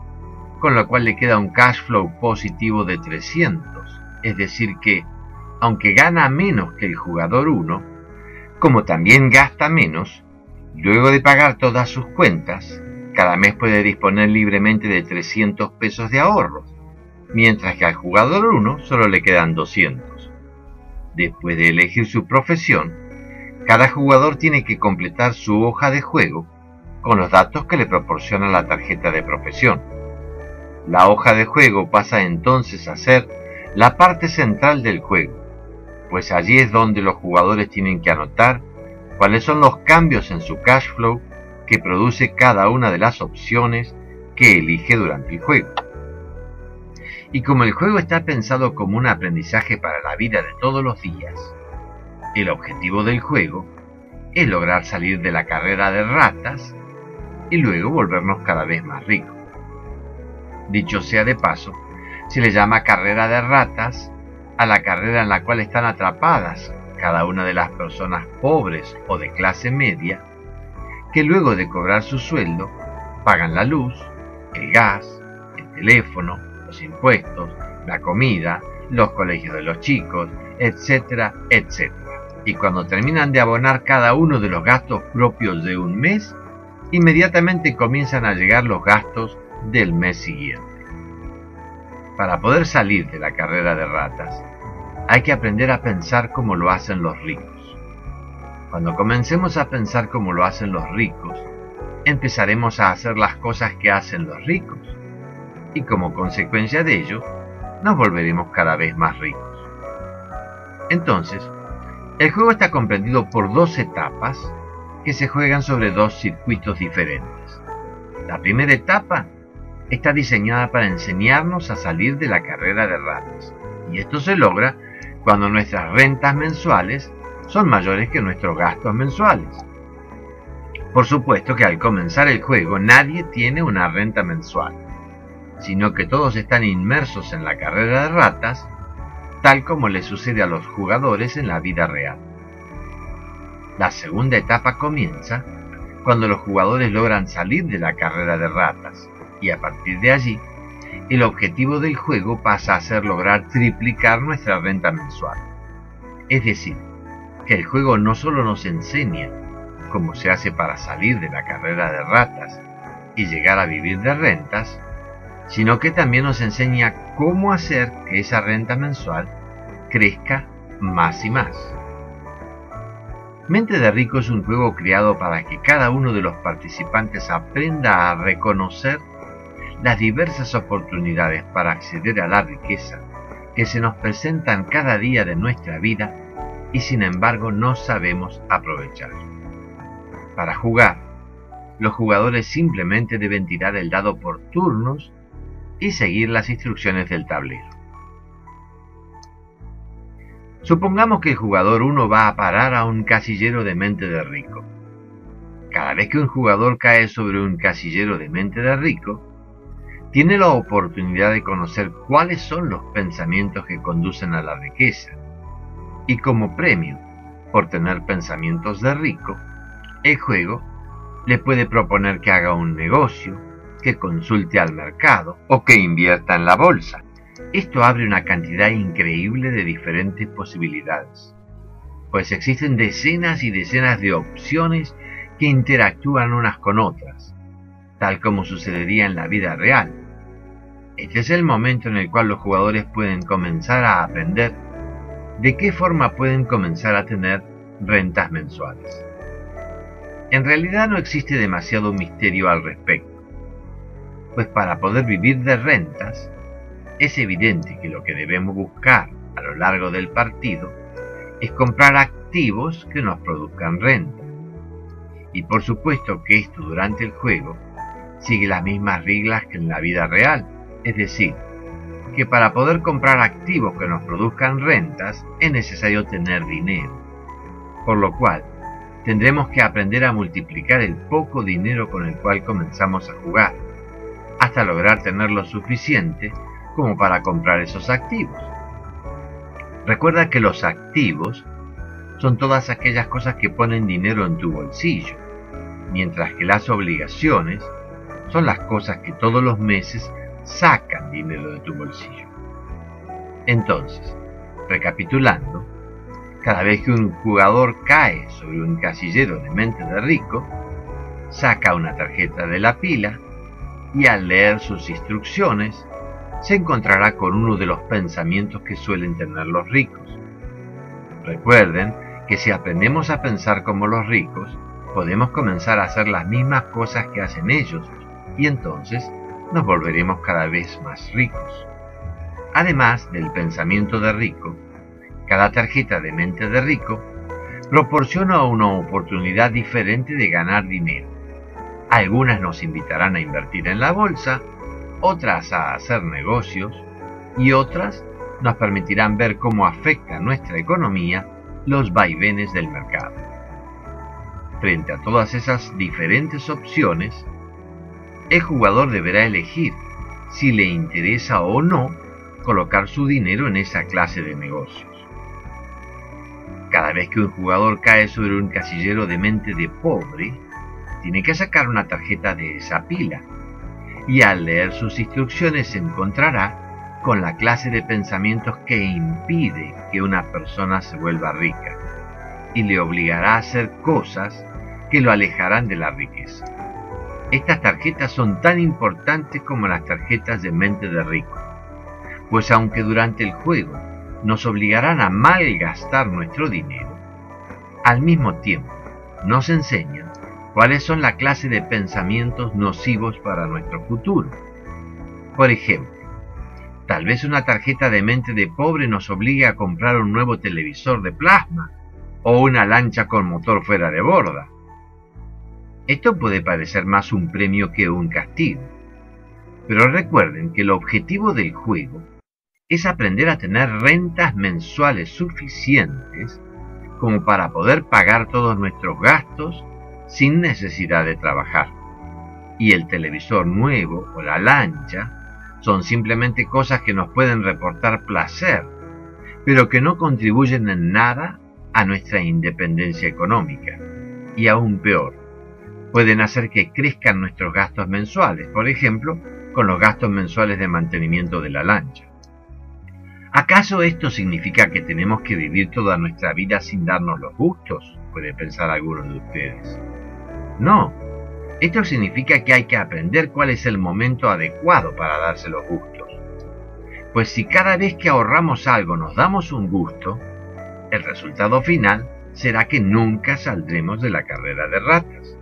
con lo cual le queda un cash flow positivo de 300. Es decir que, aunque gana menos que el jugador 1, como también gasta menos, luego de pagar todas sus cuentas, cada mes puede disponer libremente de 300 pesos de ahorros, mientras que al jugador 1 solo le quedan 200. Después de elegir su profesión, cada jugador tiene que completar su hoja de juego con los datos que le proporciona la tarjeta de profesión. La hoja de juego pasa entonces a ser la parte central del juego, pues allí es donde los jugadores tienen que anotar cuáles son los cambios en su cash flow que produce cada una de las opciones que elige durante el juego. Y como el juego está pensado como un aprendizaje para la vida de todos los días, el objetivo del juego es lograr salir de la carrera de ratas y luego volvernos cada vez más ricos. Dicho sea de paso, se le llama carrera de ratas a la carrera en la cual están atrapadas cada una de las personas pobres o de clase media que luego de cobrar su sueldo pagan la luz, el gas, el teléfono, los impuestos, la comida, los colegios de los chicos, etcétera, etcétera. Y cuando terminan de abonar cada uno de los gastos propios de un mes, inmediatamente comienzan a llegar los gastos del mes siguiente. Para poder salir de la carrera de ratas, hay que aprender a pensar como lo hacen los ricos. Cuando comencemos a pensar como lo hacen los ricos, empezaremos a hacer las cosas que hacen los ricos, y como consecuencia de ello, nos volveremos cada vez más ricos. Entonces, el juego está comprendido por dos etapas que se juegan sobre dos circuitos diferentes. La primera etapa está diseñada para enseñarnos a salir de la carrera de ratas, y esto se logra cuando nuestras rentas mensuales son mayores que nuestros gastos mensuales. Por supuesto que al comenzar el juego nadie tiene una renta mensual, sino que todos están inmersos en la carrera de ratas, tal como le sucede a los jugadores en la vida real. La segunda etapa comienza cuando los jugadores logran salir de la carrera de ratas, y a partir de allí, el objetivo del juego pasa a ser lograr triplicar nuestra renta mensual. Es decir, que el juego no solo nos enseña cómo se hace para salir de la carrera de ratas y llegar a vivir de rentas, sino que también nos enseña cómo hacer que esa renta mensual crezca más y más. Mente de Rico es un juego creado para que cada uno de los participantes aprenda a reconocer las diversas oportunidades para acceder a la riqueza que se nos presentan cada día de nuestra vida y sin embargo no sabemos aprovechar. Para jugar, los jugadores simplemente deben tirar el dado por turnos y seguir las instrucciones del tablero. Supongamos que el jugador 1 va a parar a un casillero de Mente de Rico. Cada vez que un jugador cae sobre un casillero de Mente de Rico, tiene la oportunidad de conocer cuáles son los pensamientos que conducen a la riqueza. Y como premio por tener pensamientos de rico, el juego le puede proponer que haga un negocio, que consulte al mercado o que invierta en la bolsa. Esto abre una cantidad increíble de diferentes posibilidades, pues existen decenas y decenas de opciones que interactúan unas con otras, tal como sucedería en la vida real. Este es el momento en el cual los jugadores pueden comenzar a aprender de qué forma pueden comenzar a tener rentas mensuales. En realidad no existe demasiado misterio al respecto, pues para poder vivir de rentas, es evidente que lo que debemos buscar a lo largo del partido es comprar activos que nos produzcan renta. Y por supuesto que esto durante el juego sigue las mismas reglas que en la vida real, es decir, que para poder comprar activos que nos produzcan rentas es necesario tener dinero, por lo cual tendremos que aprender a multiplicar el poco dinero con el cual comenzamos a jugar, hasta lograr tener lo suficiente como para comprar esos activos. Recuerda que los activos son todas aquellas cosas que ponen dinero en tu bolsillo, mientras que las obligaciones son las cosas que todos los meses sacan dinero de tu bolsillo. Entonces, recapitulando, cada vez que un jugador cae sobre un casillero de Mente de Rico, saca una tarjeta de la pila y al leer sus instrucciones, se encontrará con uno de los pensamientos que suelen tener los ricos. Recuerden que si aprendemos a pensar como los ricos, podemos comenzar a hacer las mismas cosas que hacen ellos, y entonces nos volveremos cada vez más ricos. Además del pensamiento de rico, cada tarjeta de Mente de Rico proporciona una oportunidad diferente de ganar dinero. Algunas nos invitarán a invertir en la bolsa, otras a hacer negocios y otras nos permitirán ver cómo afecta a nuestra economía los vaivenes del mercado. Frente a todas esas diferentes opciones, el jugador deberá elegir si le interesa o no colocar su dinero en esa clase de negocios. Cada vez que un jugador cae sobre un casillero de Mente de Pobre, tiene que sacar una tarjeta de esa pila y al leer sus instrucciones se encontrará con la clase de pensamientos que impide que una persona se vuelva rica y le obligará a hacer cosas que lo alejarán de la riqueza. Estas tarjetas son tan importantes como las tarjetas de mente de rico, pues aunque durante el juego nos obligarán a malgastar nuestro dinero, al mismo tiempo nos enseñan cuáles son la clase de pensamientos nocivos para nuestro futuro. Por ejemplo, tal vez una tarjeta de mente de pobre nos obligue a comprar un nuevo televisor de plasma o una lancha con motor fuera de borda. Esto puede parecer más un premio que un castigo, pero recuerden que el objetivo del juego es aprender a tener rentas mensuales suficientes como para poder pagar todos nuestros gastos sin necesidad de trabajar. Y el televisor nuevo o la lancha son simplemente cosas que nos pueden reportar placer, pero que no contribuyen en nada a nuestra independencia económica. Y aún peor, pueden hacer que crezcan nuestros gastos mensuales, por ejemplo, con los gastos mensuales de mantenimiento de la lancha. ¿Acaso esto significa que tenemos que vivir toda nuestra vida sin darnos los gustos? Puede pensar alguno de ustedes. No, esto significa que hay que aprender cuál es el momento adecuado para darse los gustos. Pues si cada vez que ahorramos algo nos damos un gusto, el resultado final será que nunca saldremos de la carrera de ratas.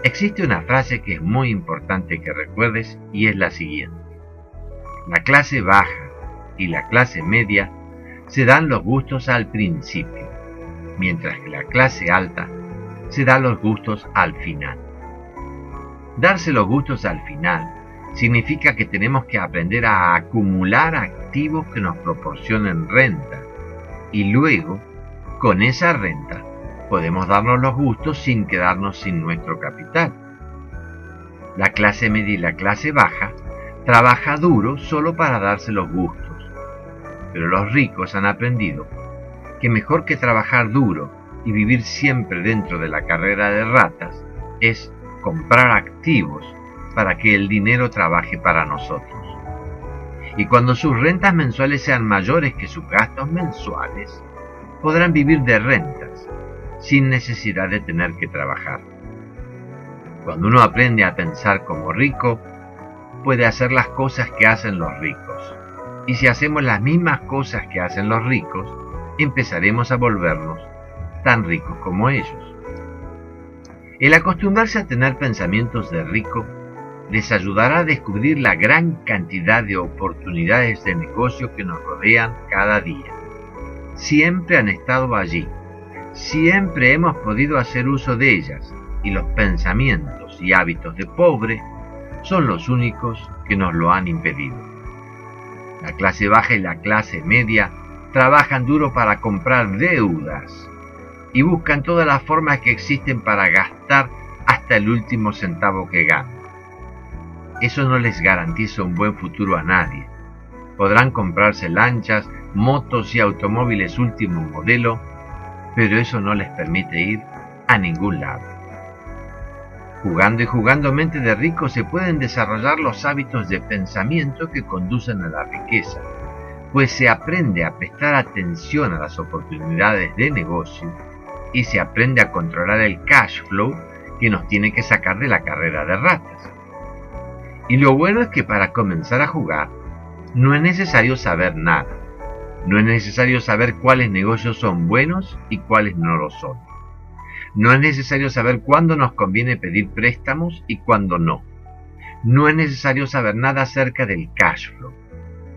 Existe una frase que es muy importante que recuerdes y es la siguiente. La clase baja y la clase media se dan los gustos al principio, mientras que la clase alta se da los gustos al final. Darse los gustos al final significa que tenemos que aprender a acumular activos que nos proporcionen renta y luego, con esa renta, podemos darnos los gustos sin quedarnos sin nuestro capital. La clase media y la clase baja trabaja duro solo para darse los gustos, pero los ricos han aprendido que mejor que trabajar duro y vivir siempre dentro de la carrera de ratas es comprar activos para que el dinero trabaje para nosotros. Y cuando sus rentas mensuales sean mayores que sus gastos mensuales, podrán vivir de rentas sin necesidad de tener que trabajar. Cuando uno aprende a pensar como rico, puede hacer las cosas que hacen los ricos. Y si hacemos las mismas cosas que hacen los ricos, empezaremos a volvernos tan ricos como ellos. El acostumbrarse a tener pensamientos de rico les ayudará a descubrir la gran cantidad de oportunidades de negocio que nos rodean cada día. Siempre han estado allí, siempre hemos podido hacer uso de ellas, y los pensamientos y hábitos de pobre son los únicos que nos lo han impedido. La clase baja y la clase media trabajan duro para comprar deudas y buscan todas las formas que existen para gastar hasta el último centavo que ganan. Eso no les garantiza un buen futuro a nadie. Podrán comprarse lanchas, motos y automóviles último modelo, pero eso no les permite ir a ningún lado. Jugando y jugando mente de rico se pueden desarrollar los hábitos de pensamiento que conducen a la riqueza, pues se aprende a prestar atención a las oportunidades de negocio y se aprende a controlar el cash flow que nos tiene que sacar de la carrera de ratas. Y lo bueno es que para comenzar a jugar no es necesario saber nada. No es necesario saber cuáles negocios son buenos y cuáles no lo son. No es necesario saber cuándo nos conviene pedir préstamos y cuándo no. No es necesario saber nada acerca del cash flow,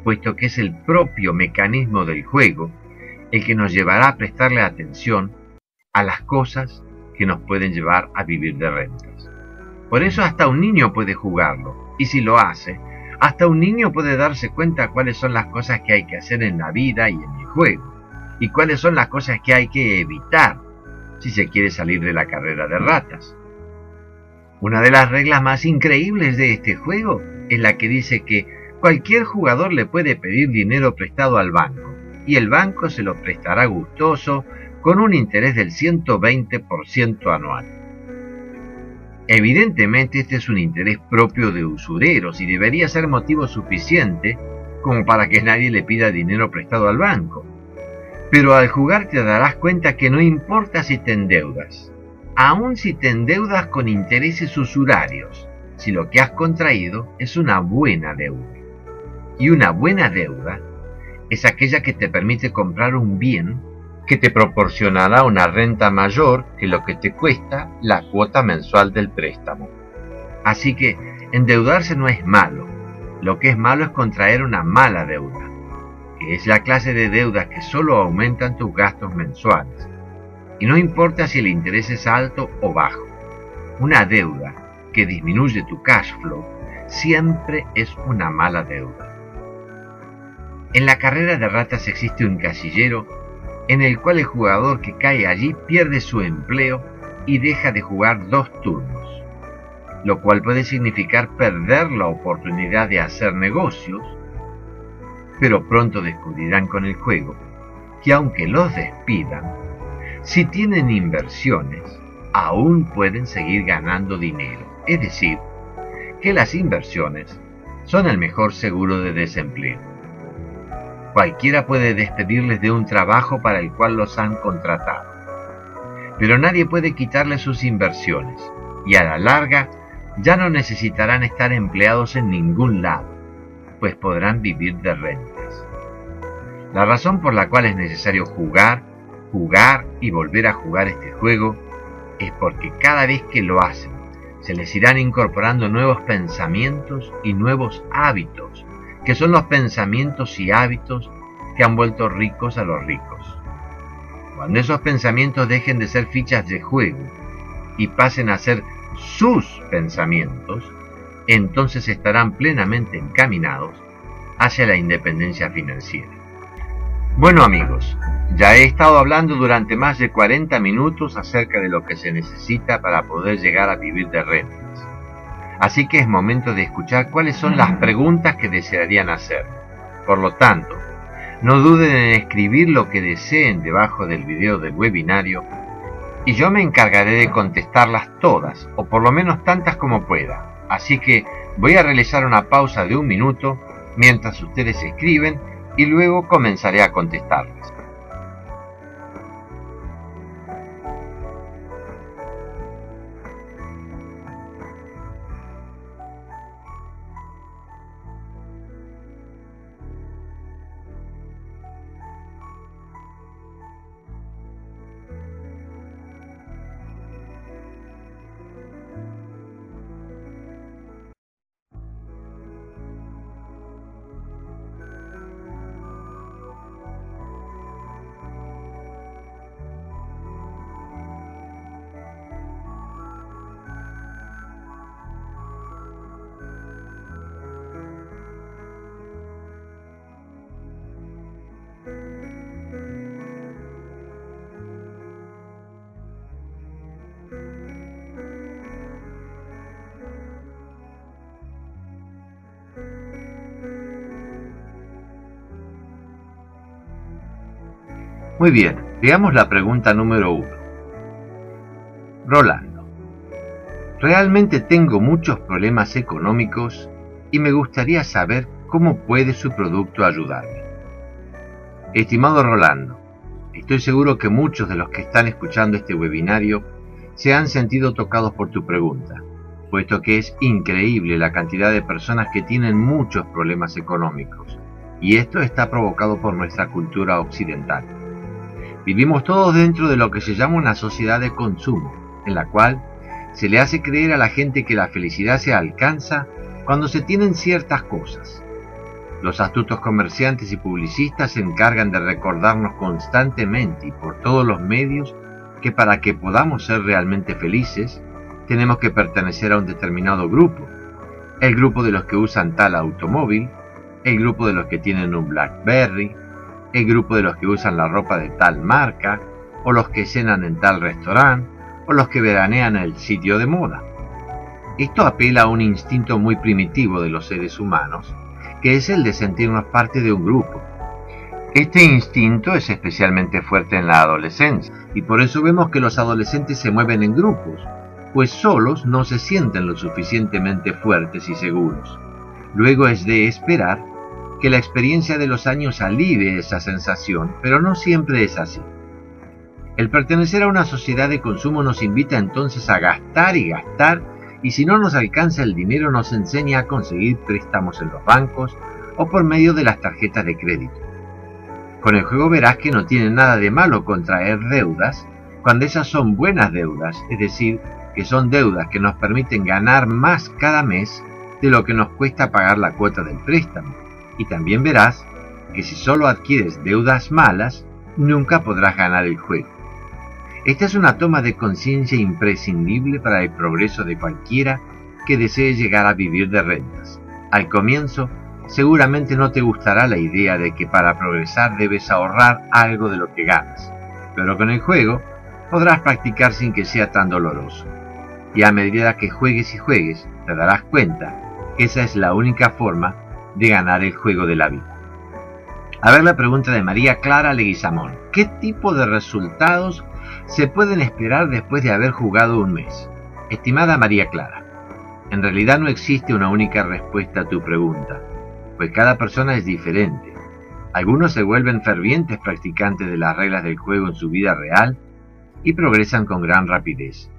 puesto que es el propio mecanismo del juego el que nos llevará a prestarle atención a las cosas que nos pueden llevar a vivir de rentas. Por eso hasta un niño puede jugarlo, y si lo hace, hasta un niño puede darse cuenta cuáles son las cosas que hay que hacer en la vida y en el juego, y cuáles son las cosas que hay que evitar si se quiere salir de la carrera de ratas. Una de las reglas más increíbles de este juego es la que dice que cualquier jugador le puede pedir dinero prestado al banco, y el banco se lo prestará gustoso con un interés del 120% anual. Evidentemente este es un interés propio de usureros y debería ser motivo suficiente como para que nadie le pida dinero prestado al banco. Pero al jugar te darás cuenta que no importa si te endeudas, aun si te endeudas con intereses usurarios, si lo que has contraído es una buena deuda. Y una buena deuda es aquella que te permite comprar un bien que te proporcionará una renta mayor que lo que te cuesta la cuota mensual del préstamo. Así que endeudarse no es malo. Lo que es malo es contraer una mala deuda, que es la clase de deudas que solo aumentan tus gastos mensuales. Y no importa si el interés es alto o bajo. Una deuda que disminuye tu cash flow siempre es una mala deuda. En la carrera de ratas existe un casillero en el cual el jugador que cae allí pierde su empleo y deja de jugar 2 turnos, lo cual puede significar perder la oportunidad de hacer negocios, pero pronto descubrirán con el juego que aunque los despidan, si tienen inversiones, aún pueden seguir ganando dinero. Es decir, que las inversiones son el mejor seguro de desempleo. Cualquiera puede despedirles de un trabajo para el cual los han contratado, pero nadie puede quitarles sus inversiones, y a la larga ya no necesitarán estar empleados en ningún lado, pues podrán vivir de rentas. La razón por la cual es necesario jugar y volver a jugar este juego es porque cada vez que lo hacen, se les irán incorporando nuevos pensamientos y nuevos hábitos, que son los pensamientos y hábitos que han vuelto ricos a los ricos. Cuando esos pensamientos dejen de ser fichas de juego y pasen a ser sus pensamientos, entonces estarán plenamente encaminados hacia la independencia financiera. Bueno amigos, ya he estado hablando durante más de 40 minutos acerca de lo que se necesita para poder llegar a vivir de rentas. Así que es momento de escuchar cuáles son las preguntas que desearían hacer. Por lo tanto, no duden en escribir lo que deseen debajo del video del webinario y yo me encargaré de contestarlas todas, o por lo menos tantas como pueda. Así que voy a realizar una pausa de 1 minuto mientras ustedes escriben y luego comenzaré a contestarlas. Muy bien, veamos la pregunta número 1. Rolando: realmente tengo muchos problemas económicos y me gustaría saber cómo puede su producto ayudarme. Estimado Rolando, estoy seguro que muchos de los que están escuchando este webinario se han sentido tocados por tu pregunta, puesto que es increíble la cantidad de personas que tienen muchos problemas económicos, y esto está provocado por nuestra cultura occidental. Vivimos todos dentro de lo que se llama una sociedad de consumo, en la cual se le hace creer a la gente que la felicidad se alcanza cuando se tienen ciertas cosas. Los astutos comerciantes y publicistas se encargan de recordarnos constantemente y por todos los medios que para que podamos ser realmente felices, tenemos que pertenecer a un determinado grupo. El grupo de los que usan tal automóvil, el grupo de los que tienen un BlackBerry, el grupo de los que usan la ropa de tal marca, o los que cenan en tal restaurante, o los que veranean en el sitio de moda. Esto apela a un instinto muy primitivo de los seres humanos, que es el de sentirnos parte de un grupo. Este instinto es especialmente fuerte en la adolescencia, y por eso vemos que los adolescentes se mueven en grupos, pues solos no se sienten lo suficientemente fuertes y seguros. Luego es de esperar que la experiencia de los años alivie esa sensación, pero no siempre es así. El pertenecer a una sociedad de consumo nos invita entonces a gastar y gastar, y si no nos alcanza el dinero nos enseña a conseguir préstamos en los bancos o por medio de las tarjetas de crédito. Con el juego verás que no tiene nada de malo contraer deudas cuando esas son buenas deudas, es decir, que son deudas que nos permiten ganar más cada mes de lo que nos cuesta pagar la cuota del préstamo. Y también verás que si solo adquieres deudas malas, nunca podrás ganar el juego. Esta es una toma de conciencia imprescindible para el progreso de cualquiera que desee llegar a vivir de rentas. Al comienzo, seguramente no te gustará la idea de que para progresar debes ahorrar algo de lo que ganas, pero con el juego podrás practicar sin que sea tan doloroso. Y a medida que juegues y juegues, te darás cuenta que esa es la única forma de ganar el juego de la vida. A ver la pregunta de María Clara Leguizamón. ¿Qué tipo de resultados se pueden esperar después de haber jugado un mes? Estimada María Clara, en realidad no existe una única respuesta a tu pregunta, pues cada persona es diferente. Algunos se vuelven fervientes practicantes de las reglas del juego en su vida real y progresan con gran rapidez.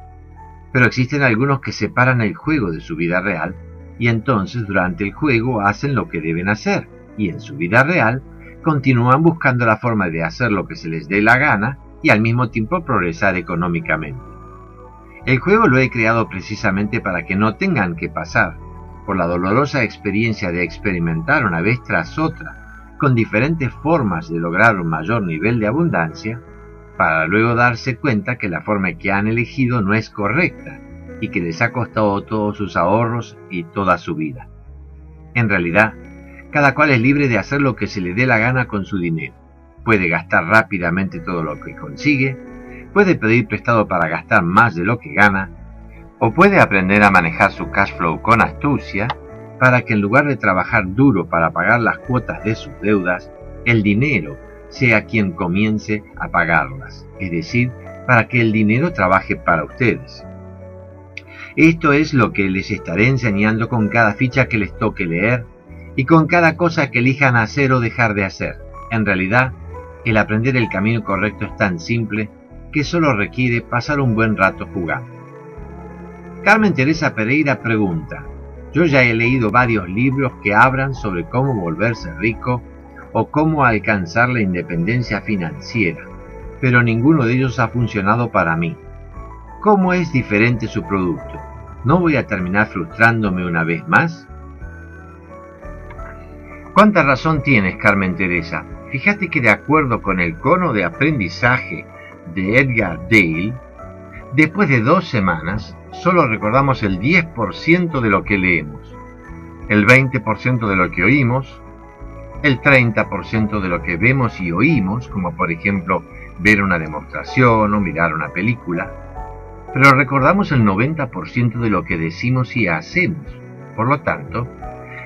Pero existen algunos que separan el juego de su vida real y entonces durante el juego hacen lo que deben hacer y en su vida real continúan buscando la forma de hacer lo que se les dé la gana y al mismo tiempo progresar económicamente. El juego lo he creado precisamente para que no tengan que pasar por la dolorosa experiencia de experimentar una vez tras otra con diferentes formas de lograr un mayor nivel de abundancia, para luego darse cuenta que la forma que han elegido no es correcta y que les ha costado todos sus ahorros y toda su vida. En realidad, cada cual es libre de hacer lo que se le dé la gana con su dinero. Puede gastar rápidamente todo lo que consigue, puede pedir prestado para gastar más de lo que gana, o puede aprender a manejar su cash flow con astucia para que en lugar de trabajar duro para pagar las cuotas de sus deudas, el dinero sea quien comience a pagarlas, es decir, para que el dinero trabaje para ustedes. Esto es lo que les estaré enseñando con cada ficha que les toque leer y con cada cosa que elijan hacer o dejar de hacer. En realidad, el aprender el camino correcto es tan simple que solo requiere pasar un buen rato jugando. Carmen Teresa Pereira pregunta: yo ya he leído varios libros que hablan sobre cómo volverse rico o cómo alcanzar la independencia financiera, pero ninguno de ellos ha funcionado para mí. ¿Cómo es diferente su producto? ¿No voy a terminar frustrándome una vez más? ¿Cuánta razón tienes, Carmen Teresa? Fíjate que de acuerdo con el cono de aprendizaje de Edgar Dale, después de 2 semanas, solo recordamos el 10% de lo que leemos, el 20% de lo que oímos, el 30% de lo que vemos y oímos, como por ejemplo ver una demostración o mirar una película, pero recordamos el 90% de lo que decimos y hacemos. Por lo tanto,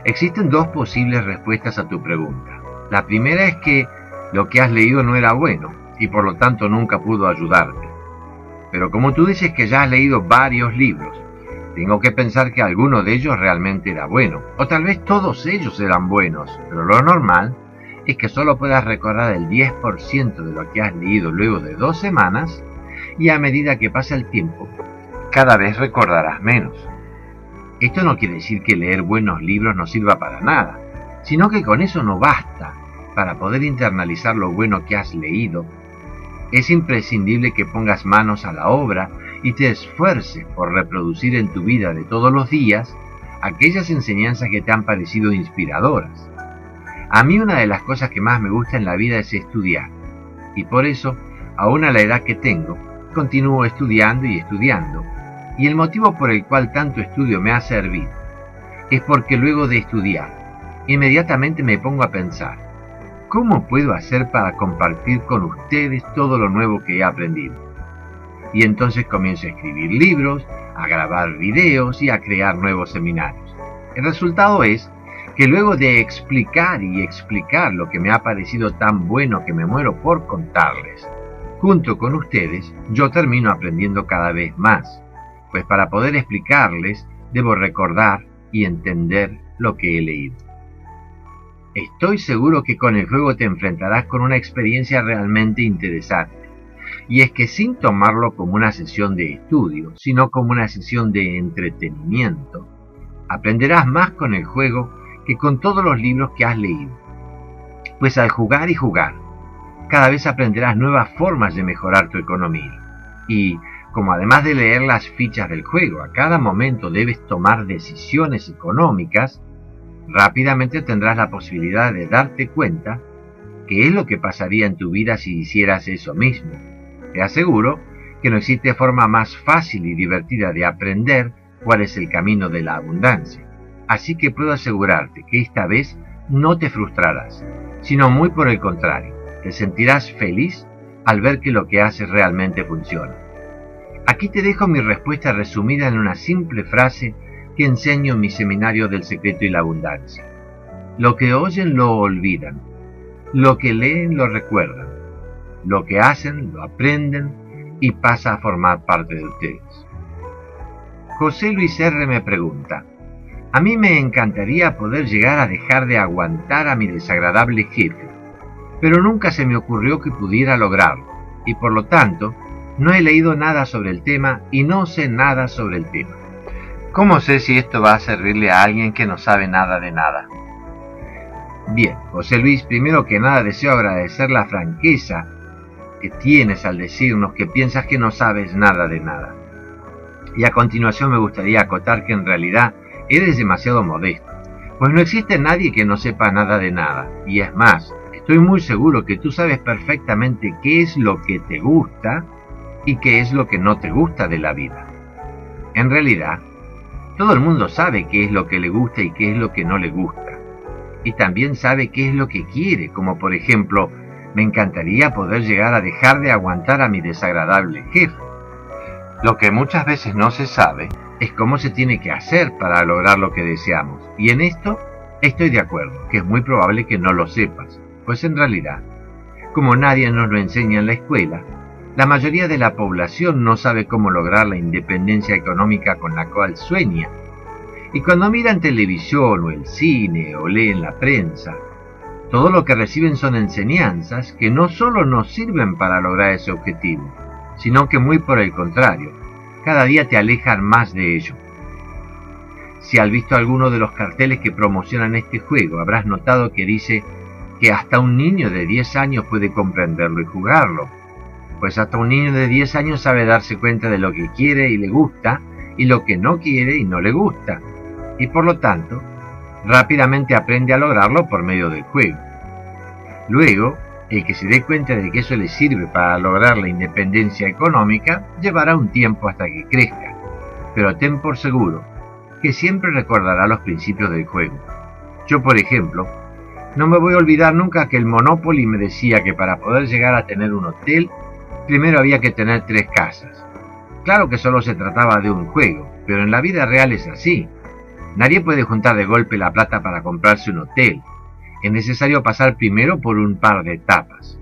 existen 2 posibles respuestas a tu pregunta. La primera es que lo que has leído no era bueno y por lo tanto nunca pudo ayudarte. Pero como tú dices que ya has leído varios libros, tengo que pensar que alguno de ellos realmente era bueno, o tal vez todos ellos eran buenos, pero lo normal es que solo puedas recordar el 10% de lo que has leído luego de 2 semanas, y a medida que pasa el tiempo, cada vez recordarás menos. Esto no quiere decir que leer buenos libros no sirva para nada, sino que con eso no basta. Para poder internalizar lo bueno que has leído, es imprescindible que pongas manos a la obra y te esfuerces por reproducir en tu vida de todos los días aquellas enseñanzas que te han parecido inspiradoras. A mí una de las cosas que más me gusta en la vida es estudiar, y por eso, aún a la edad que tengo, continúo estudiando y estudiando, y el motivo por el cual tanto estudio me ha servido es porque luego de estudiar, inmediatamente me pongo a pensar: ¿cómo puedo hacer para compartir con ustedes todo lo nuevo que he aprendido? Y entonces comienzo a escribir libros, a grabar videos y a crear nuevos seminarios. El resultado es que luego de explicar y explicar lo que me ha parecido tan bueno que me muero por contarles, junto con ustedes, yo termino aprendiendo cada vez más. pues para poder explicarles debo recordar y entender lo que he leído. Estoy seguro que con el juego te enfrentarás con una experiencia realmente interesante, y es que sin tomarlo como una sesión de estudio, sino como una sesión de entretenimiento, aprenderás más con el juego que con todos los libros que has leído. Pues al jugar y jugar, cada vez aprenderás nuevas formas de mejorar tu economía. Y como además de leer las fichas del juego, a cada momento debes tomar decisiones económicas, rápidamente tendrás la posibilidad de darte cuenta qué es lo que pasaría en tu vida si hicieras eso mismo. Te aseguro que no existe forma más fácil y divertida de aprender cuál es el camino de la abundancia. Así que puedo asegurarte que esta vez no te frustrarás, sino muy por el contrario, te sentirás feliz al ver que lo que haces realmente funciona. Aquí te dejo mi respuesta resumida en una simple frase que enseño en mi seminario del secreto y la abundancia. Lo que oyen lo olvidan, lo que leen lo recuerdan, lo que hacen lo aprenden y pasa a formar parte de ustedes. José Luis R. me pregunta: a mí me encantaría poder llegar a dejar de aguantar a mi desagradable jefe, pero nunca se me ocurrió que pudiera lograrlo, y por lo tanto no he leído nada sobre el tema y no sé nada sobre el tema. ¿Cómo sé si esto va a servirle a alguien que no sabe nada de nada? Bien, José Luis, primero que nada deseo agradecer la franqueza que tienes al decirnos que piensas que no sabes nada de nada. Y a continuación me gustaría acotar que en realidad eres demasiado modesto, pues no existe nadie que no sepa nada de nada, y es más, estoy muy seguro que tú sabes perfectamente qué es lo que te gusta y qué es lo que no te gusta de la vida. En realidad, todo el mundo sabe qué es lo que le gusta y qué es lo que no le gusta, y también sabe qué es lo que quiere, como por ejemplo, me encantaría poder llegar a dejar de aguantar a mi desagradable jefe. Lo que muchas veces no se sabe es cómo se tiene que hacer para lograr lo que deseamos, y en esto estoy de acuerdo, que es muy probable que no lo sepas, pues en realidad, como nadie nos lo enseña en la escuela, la mayoría de la población no sabe cómo lograr la independencia económica con la cual sueña, y cuando miran televisión o el cine o leen la prensa, todo lo que reciben son enseñanzas que no solo nos sirven para lograr ese objetivo, sino que muy por el contrario, cada día te alejan más de ello. Si has visto alguno de los carteles que promocionan este juego, habrás notado que dice que hasta un niño de 10 años puede comprenderlo y jugarlo, pues hasta un niño de 10 años sabe darse cuenta de lo que quiere y le gusta, y lo que no quiere y no le gusta, y por lo tanto, rápidamente aprende a lograrlo por medio del juego. Luego, el que se dé cuenta de que eso le sirve para lograr la independencia económica, llevará un tiempo hasta que crezca, pero ten por seguro que siempre recordará los principios del juego. Yo, por ejemplo, no me voy a olvidar nunca que el Monopoly me decía que para poder llegar a tener un hotel, primero había que tener 3 casas. Claro que solo se trataba de un juego, pero en la vida real es así. Nadie puede juntar de golpe la plata para comprarse un hotel. Es necesario pasar primero por un par de etapas.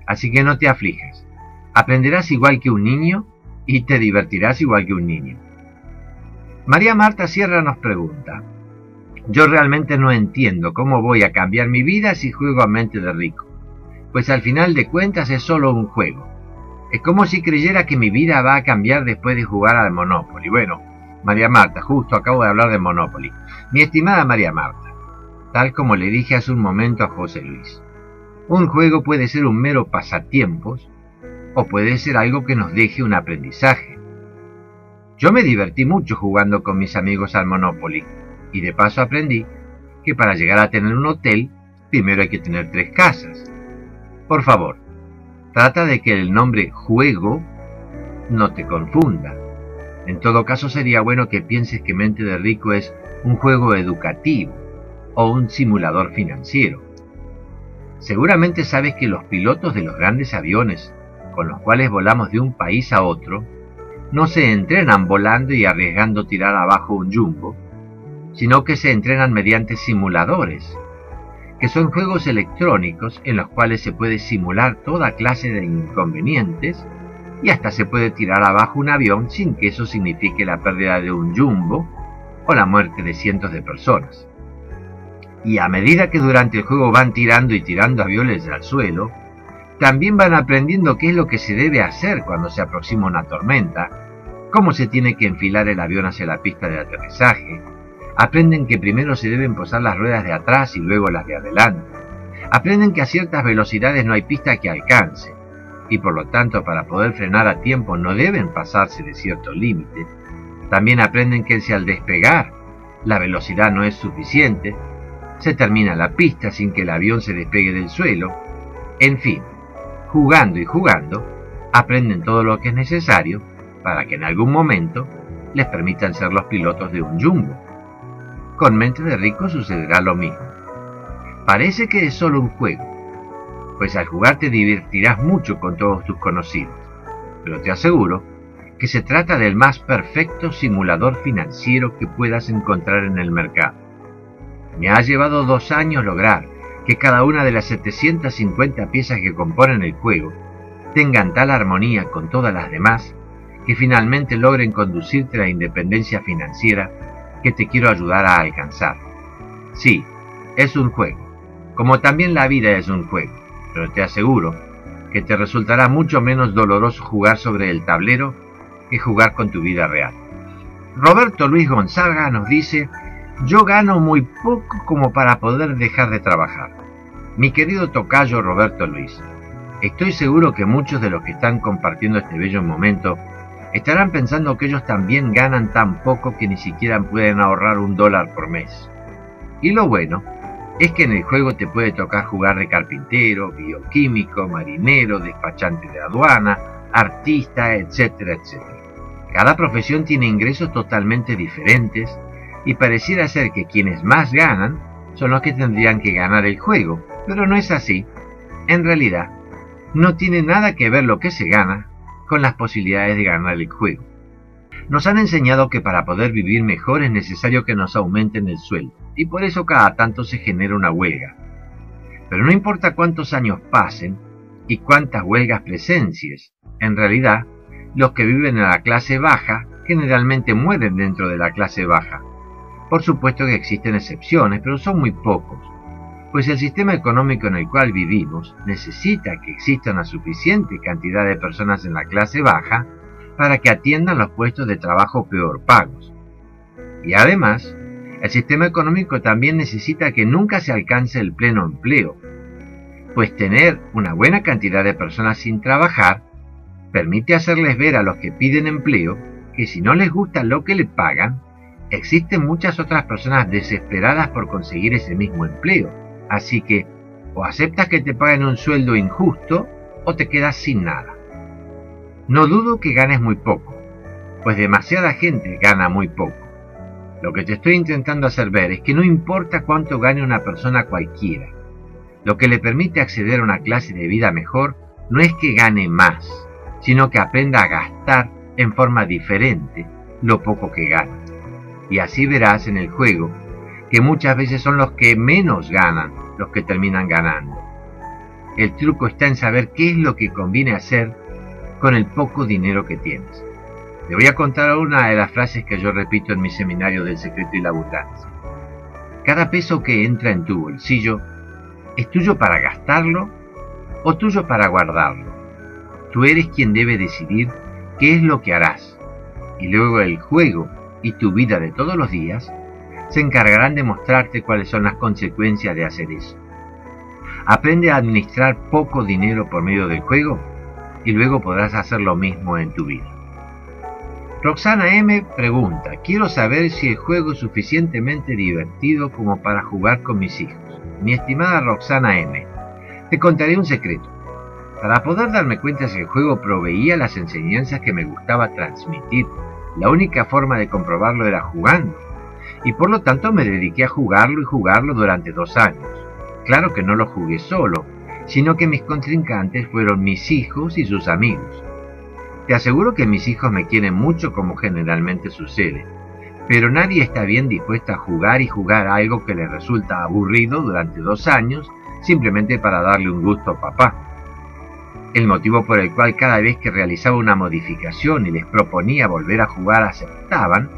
Así que no te aflijas. Aprenderás igual que un niño y te divertirás igual que un niño. María Marta Sierra nos pregunta: yo realmente no entiendo cómo voy a cambiar mi vida si juego a mente de rico, pues al final de cuentas es solo un juego. Es como si creyera que mi vida va a cambiar después de jugar al Monopoly. Bueno, María Marta, justo acabo de hablar de Monopoly. Mi estimada María Marta, tal como le dije hace un momento a José Luis, un juego puede ser un mero pasatiempos o puede ser algo que nos deje un aprendizaje. Yo me divertí mucho jugando con mis amigos al Monopoly y de paso aprendí que para llegar a tener un hotel, primero hay que tener 3 casas. Por favor, trata de que el nombre juego no te confunda. En todo caso sería bueno que pienses que Mente de Rico es un juego educativo o un simulador financiero. Seguramente sabes que los pilotos de los grandes aviones con los cuales volamos de un país a otro no se entrenan volando y arriesgando tirar abajo un jumbo, sino que se entrenan mediante simuladores, que son juegos electrónicos en los cuales se puede simular toda clase de inconvenientes y hasta se puede tirar abajo un avión sin que eso signifique la pérdida de un jumbo o la muerte de cientos de personas. Y a medida que durante el juego van tirando y tirando aviones al suelo, también van aprendiendo qué es lo que se debe hacer cuando se aproxima una tormenta, cómo se tiene que enfilar el avión hacia la pista de aterrizaje. Aprenden que primero se deben posar las ruedas de atrás y luego las de adelante. Aprenden que a ciertas velocidades no hay pista que alcance, y por lo tanto para poder frenar a tiempo no deben pasarse de cierto límite. También aprenden que si al despegar la velocidad no es suficiente, se termina la pista sin que el avión se despegue del suelo. En fin, jugando y jugando, aprenden todo lo que es necesario para que en algún momento les permitan ser los pilotos de un jumbo. Con Mente de Rico sucederá lo mismo. Parece que es solo un juego, pues al jugar te divertirás mucho con todos tus conocidos, pero te aseguro que se trata del más perfecto simulador financiero que puedas encontrar en el mercado. Me ha llevado 2 años lograr que cada una de las 750 piezas que componen el juego tengan tal armonía con todas las demás que finalmente logren conducirte a la independencia financiera que te quiero ayudar a alcanzar. Sí, es un juego, como también la vida es un juego, pero te aseguro que te resultará mucho menos doloroso jugar sobre el tablero que jugar con tu vida real. Roberto Luis Gonzaga nos dice: yo gano muy poco como para poder dejar de trabajar. Mi querido tocayo Roberto Luis, estoy seguro que muchos de los que están compartiendo este bello momento estarán pensando que ellos también ganan tan poco que ni siquiera pueden ahorrar $1 por mes. Y lo bueno es que en el juego te puede tocar jugar de carpintero, bioquímico, marinero, despachante de aduana, artista, etcétera, etcétera. Cada profesión tiene ingresos totalmente diferentes y pareciera ser que quienes más ganan son los que tendrían que ganar el juego, pero no es así. En realidad, no tiene nada que ver lo que se gana con las posibilidades de ganar el juego. Nos han enseñado que para poder vivir mejor es necesario que nos aumenten el sueldo, y por eso cada tanto se genera una huelga. Pero no importa cuántos años pasen y cuántas huelgas presencies, en realidad, los que viven en la clase baja generalmente mueren dentro de la clase baja. Por supuesto que existen excepciones, pero son muy pocos, pues el sistema económico en el cual vivimos necesita que exista una suficiente cantidad de personas en la clase baja para que atiendan los puestos de trabajo peor pagos. Y además, el sistema económico también necesita que nunca se alcance el pleno empleo, pues tener una buena cantidad de personas sin trabajar permite hacerles ver a los que piden empleo que si no les gusta lo que le pagan, existen muchas otras personas desesperadas por conseguir ese mismo empleo, así que o aceptas que te paguen un sueldo injusto o te quedas sin nada. No dudo que ganes muy poco, pues demasiada gente gana muy poco. Lo que te estoy intentando hacer ver es que no importa cuánto gane una persona cualquiera. Lo que le permite acceder a una clase de vida mejor no es que gane más, sino que aprenda a gastar en forma diferente lo poco que gana. Y así verás en el juego que muchas veces son los que menos ganan los que terminan ganando. El truco está en saber qué es lo que conviene hacer con el poco dinero que tienes. Te voy a contar una de las frases que yo repito en mi seminario del secreto y la abundancia. Cada peso que entra en tu bolsillo es tuyo para gastarlo o tuyo para guardarlo. Tú eres quien debe decidir qué es lo que harás, y luego el juego y tu vida de todos los días se encargarán de mostrarte cuáles son las consecuencias de hacer eso. Aprende a administrar poco dinero por medio del juego y luego podrás hacer lo mismo en tu vida. Roxana M. pregunta: quiero saber si el juego es suficientemente divertido como para jugar con mis hijos. Mi estimada Roxana M., te contaré un secreto. Para poder darme cuenta si el juego proveía las enseñanzas que me gustaba transmitir, la única forma de comprobarlo era jugando, y por lo tanto me dediqué a jugarlo y jugarlo durante 2 años. Claro que no lo jugué solo, sino que mis contrincantes fueron mis hijos y sus amigos. Te aseguro que mis hijos me quieren mucho como generalmente sucede, pero nadie está bien dispuesto a jugar y jugar algo que les resulta aburrido durante 2 años simplemente para darle un gusto a papá. El motivo por el cual cada vez que realizaba una modificación y les proponía volver a jugar aceptaban,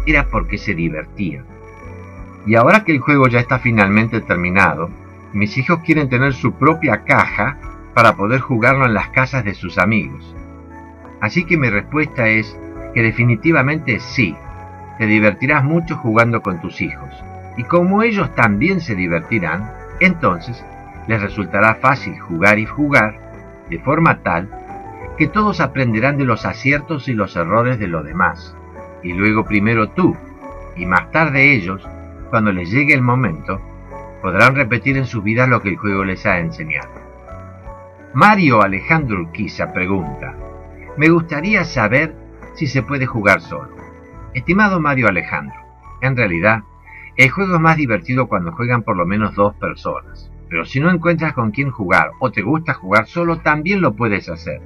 era porque se divertían. Y ahora que el juego ya está finalmente terminado, mis hijos quieren tener su propia caja para poder jugarlo en las casas de sus amigos. Así que mi respuesta es que definitivamente sí, te divertirás mucho jugando con tus hijos. Y como ellos también se divertirán, entonces les resultará fácil jugar y jugar, de forma tal que todos aprenderán de los aciertos y los errores de los demás. Y luego primero tú, y más tarde ellos, cuando les llegue el momento, podrán repetir en sus vidas lo que el juego les ha enseñado. Mario Alejandro Urquiza pregunta: me gustaría saber si se puede jugar solo. Estimado Mario Alejandro, en realidad, el juego es más divertido cuando juegan por lo menos 2 personas. Pero si no encuentras con quién jugar o te gusta jugar solo, también lo puedes hacer.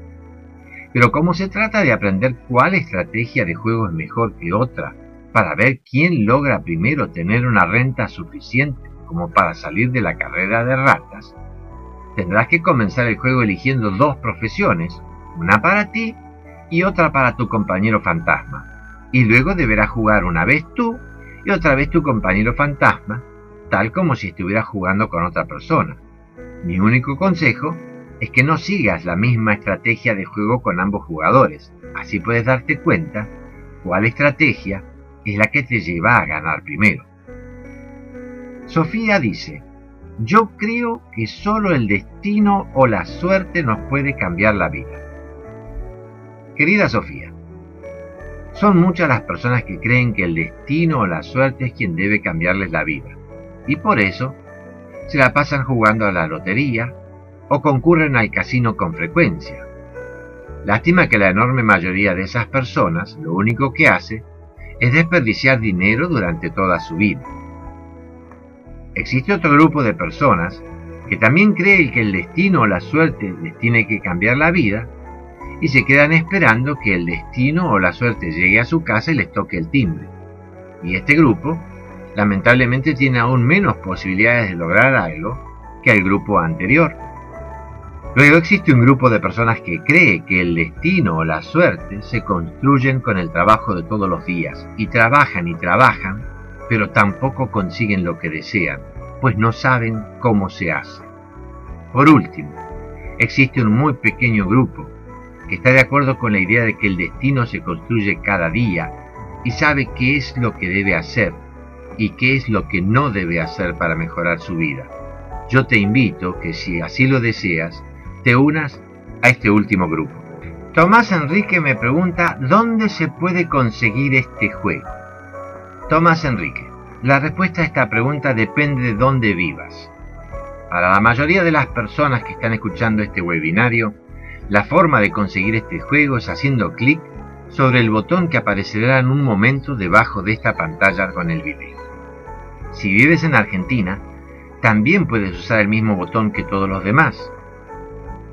Pero como se trata de aprender cuál estrategia de juego es mejor que otra, para ver quién logra primero tener una renta suficiente como para salir de la carrera de ratas, tendrás que comenzar el juego eligiendo 2 profesiones, una para ti y otra para tu compañero fantasma, y luego deberás jugar una vez tú y otra vez tu compañero fantasma, tal como si estuvieras jugando con otra persona. Mi único consejo es que no sigas la misma estrategia de juego con ambos jugadores, así puedes darte cuenta cuál estrategia es la que te lleva a ganar primero. Sofía dice: yo creo que solo el destino o la suerte nos puede cambiar la vida. Querida Sofía, son muchas las personas que creen que el destino o la suerte es quien debe cambiarles la vida, y por eso se la pasan jugando a la lotería o concurren al casino con frecuencia. Lástima que la enorme mayoría de esas personas lo único que hace es desperdiciar dinero durante toda su vida. Existe otro grupo de personas que también creen que el destino o la suerte les tiene que cambiar la vida y se quedan esperando que el destino o la suerte llegue a su casa y les toque el timbre. Y este grupo, lamentablemente, tiene aún menos posibilidades de lograr algo que el grupo anterior. Luego existe un grupo de personas que cree que el destino o la suerte se construyen con el trabajo de todos los días, y trabajan, pero tampoco consiguen lo que desean, pues no saben cómo se hace. Por último, existe un muy pequeño grupo que está de acuerdo con la idea de que el destino se construye cada día y sabe qué es lo que debe hacer y qué es lo que no debe hacer para mejorar su vida. Yo te invito que, si así lo deseas, te unas a este último grupo. Tomás Enrique me pregunta: ¿dónde se puede conseguir este juego? Tomás Enrique, la respuesta a esta pregunta depende de dónde vivas. Para la mayoría de las personas que están escuchando este webinario, la forma de conseguir este juego es haciendo clic sobre el botón que aparecerá en un momento debajo de esta pantalla con el video. Si vives en Argentina, también puedes usar el mismo botón que todos los demás.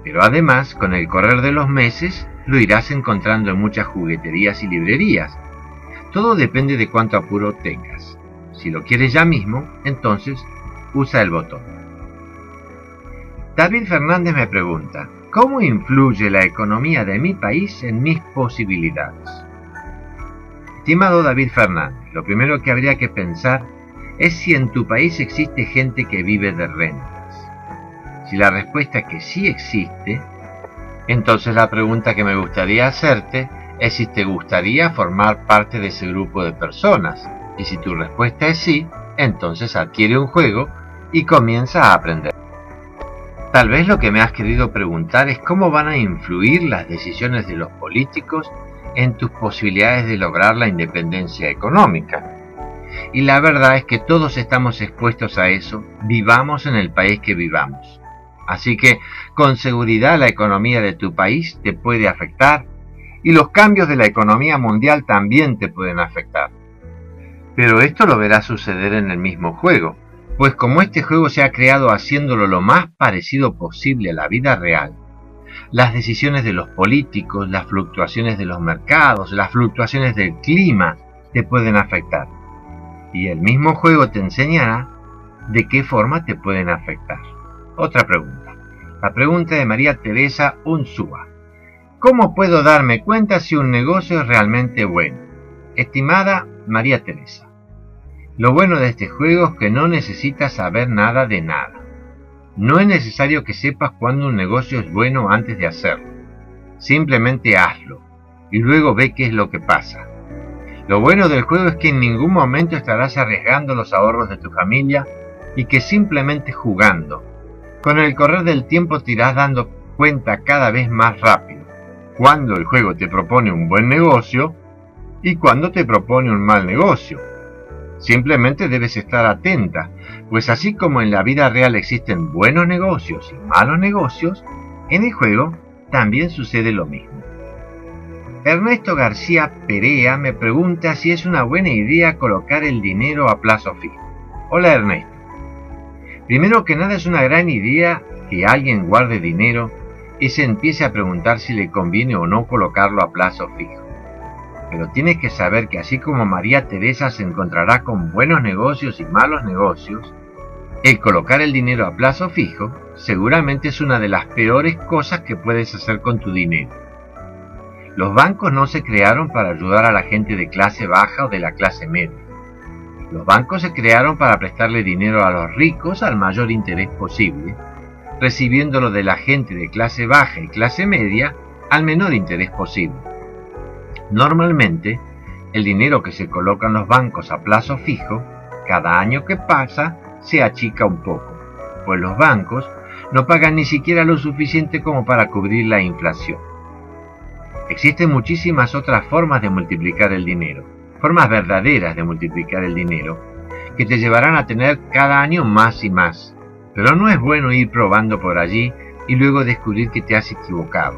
Pero además, con el correr de los meses, lo irás encontrando en muchas jugueterías y librerías. Todo depende de cuánto apuro tengas. Si lo quieres ya mismo, entonces usa el botón. David Fernández me pregunta: ¿cómo influye la economía de mi país en mis posibilidades? Estimado David Fernández, lo primero que habría que pensar es si en tu país existe gente que vive de rentas. Si la respuesta es que sí existe, entonces la pregunta que me gustaría hacerte es si te gustaría formar parte de ese grupo de personas. Y si tu respuesta es sí, entonces adquiere un juego y comienza a aprender. Tal vez lo que me has querido preguntar es cómo van a influir las decisiones de los políticos en tus posibilidades de lograr la independencia económica. Y la verdad es que todos estamos expuestos a eso, vivamos en el país que vivamos. Así que con seguridad la economía de tu país te puede afectar y los cambios de la economía mundial también te pueden afectar. Pero esto lo verás suceder en el mismo juego, pues como este juego se ha creado haciéndolo lo más parecido posible a la vida real, las decisiones de los políticos, las fluctuaciones de los mercados, las fluctuaciones del clima te pueden afectar. Y el mismo juego te enseñará de qué forma te pueden afectar. Otra pregunta: La pregunta de María Teresa Unsúa. ¿Cómo puedo darme cuenta si un negocio es realmente bueno? Estimada María Teresa, lo bueno de este juego es que no necesitas saber nada de nada. No es necesario que sepas cuándo un negocio es bueno antes de hacerlo. Simplemente hazlo y luego ve qué es lo que pasa. Lo bueno del juego es que en ningún momento estarás arriesgando los ahorros de tu familia y que simplemente jugando, con el correr del tiempo te irás dando cuenta cada vez más rápido cuando el juego te propone un buen negocio y cuando te propone un mal negocio. Simplemente debes estar atenta, pues así como en la vida real existen buenos negocios y malos negocios, en el juego también sucede lo mismo. Ernesto García Perea me pregunta si es una buena idea colocar el dinero a plazo fijo. Hola Ernesto. Primero que nada es una gran idea que alguien guarde dinero y se empiece a preguntar si le conviene o no colocarlo a plazo fijo. Pero tienes que saber que así como María Teresa se encontrará con buenos negocios y malos negocios, el colocar el dinero a plazo fijo seguramente es una de las peores cosas que puedes hacer con tu dinero. Los bancos no se crearon para ayudar a la gente de clase baja o de la clase media. Los bancos se crearon para prestarle dinero a los ricos al mayor interés posible, recibiéndolo de la gente de clase baja y clase media al menor interés posible. Normalmente, el dinero que se coloca en los bancos a plazo fijo, cada año que pasa, se achica un poco, pues los bancos no pagan ni siquiera lo suficiente como para cubrir la inflación. Existen muchísimas otras formas de multiplicar el dinero, formas verdaderas de multiplicar el dinero, que te llevarán a tener cada año más y más. Pero no es bueno ir probando por allí y luego descubrir que te has equivocado.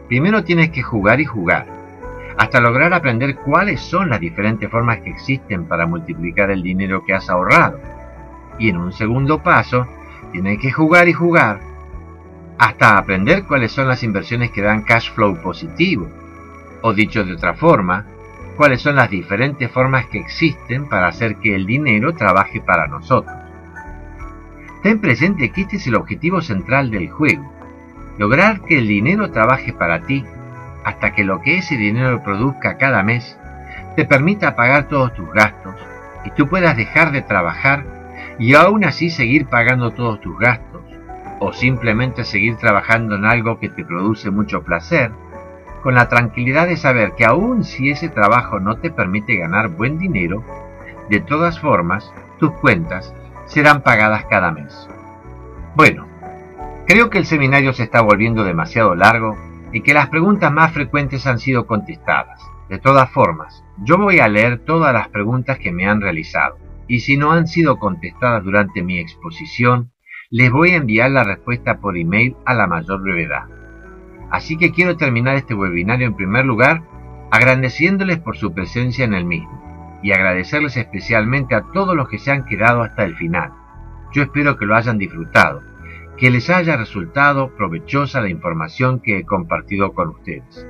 Primero tienes que jugar y jugar, hasta lograr aprender cuáles son las diferentes formas que existen para multiplicar el dinero que has ahorrado. Y en un segundo paso, tienes que jugar y jugar, hasta aprender cuáles son las inversiones que dan cash flow positivo. O dicho de otra forma, cuáles son las diferentes formas que existen para hacer que el dinero trabaje para nosotros. Ten presente que este es el objetivo central del juego, lograr que el dinero trabaje para ti, hasta que lo que ese dinero produzca cada mes te permita pagar todos tus gastos y tú puedas dejar de trabajar y aún así seguir pagando todos tus gastos, o simplemente seguir trabajando en algo que te produce mucho placer, con la tranquilidad de saber que aun si ese trabajo no te permite ganar buen dinero, de todas formas tus cuentas serán pagadas cada mes. Bueno, creo que el seminario se está volviendo demasiado largo y que las preguntas más frecuentes han sido contestadas. De todas formas, yo voy a leer todas las preguntas que me han realizado, y si no han sido contestadas durante mi exposición, les voy a enviar la respuesta por email a la mayor brevedad. Así que quiero terminar este webinario en primer lugar agradeciéndoles por su presencia en el mismo, y agradecerles especialmente a todos los que se han quedado hasta el final. Yo espero que lo hayan disfrutado, que les haya resultado provechosa la información que he compartido con ustedes.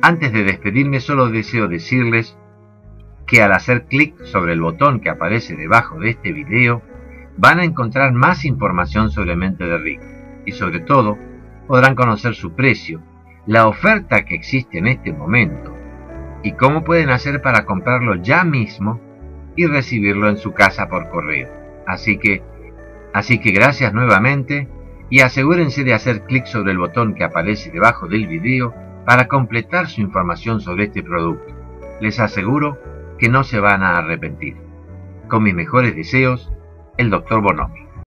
Antes de despedirme, solo deseo decirles que al hacer clic sobre el botón que aparece debajo de este video, van a encontrar más información sobre Mente de Rico, y sobre todo, podrán conocer su precio, la oferta que existe en este momento, y cómo pueden hacer para comprarlo ya mismo y recibirlo en su casa por correo. Así que gracias nuevamente y asegúrense de hacer clic sobre el botón que aparece debajo del video para completar su información sobre este producto. Les aseguro que no se van a arrepentir. Con mis mejores deseos, el Dr. Bonomi.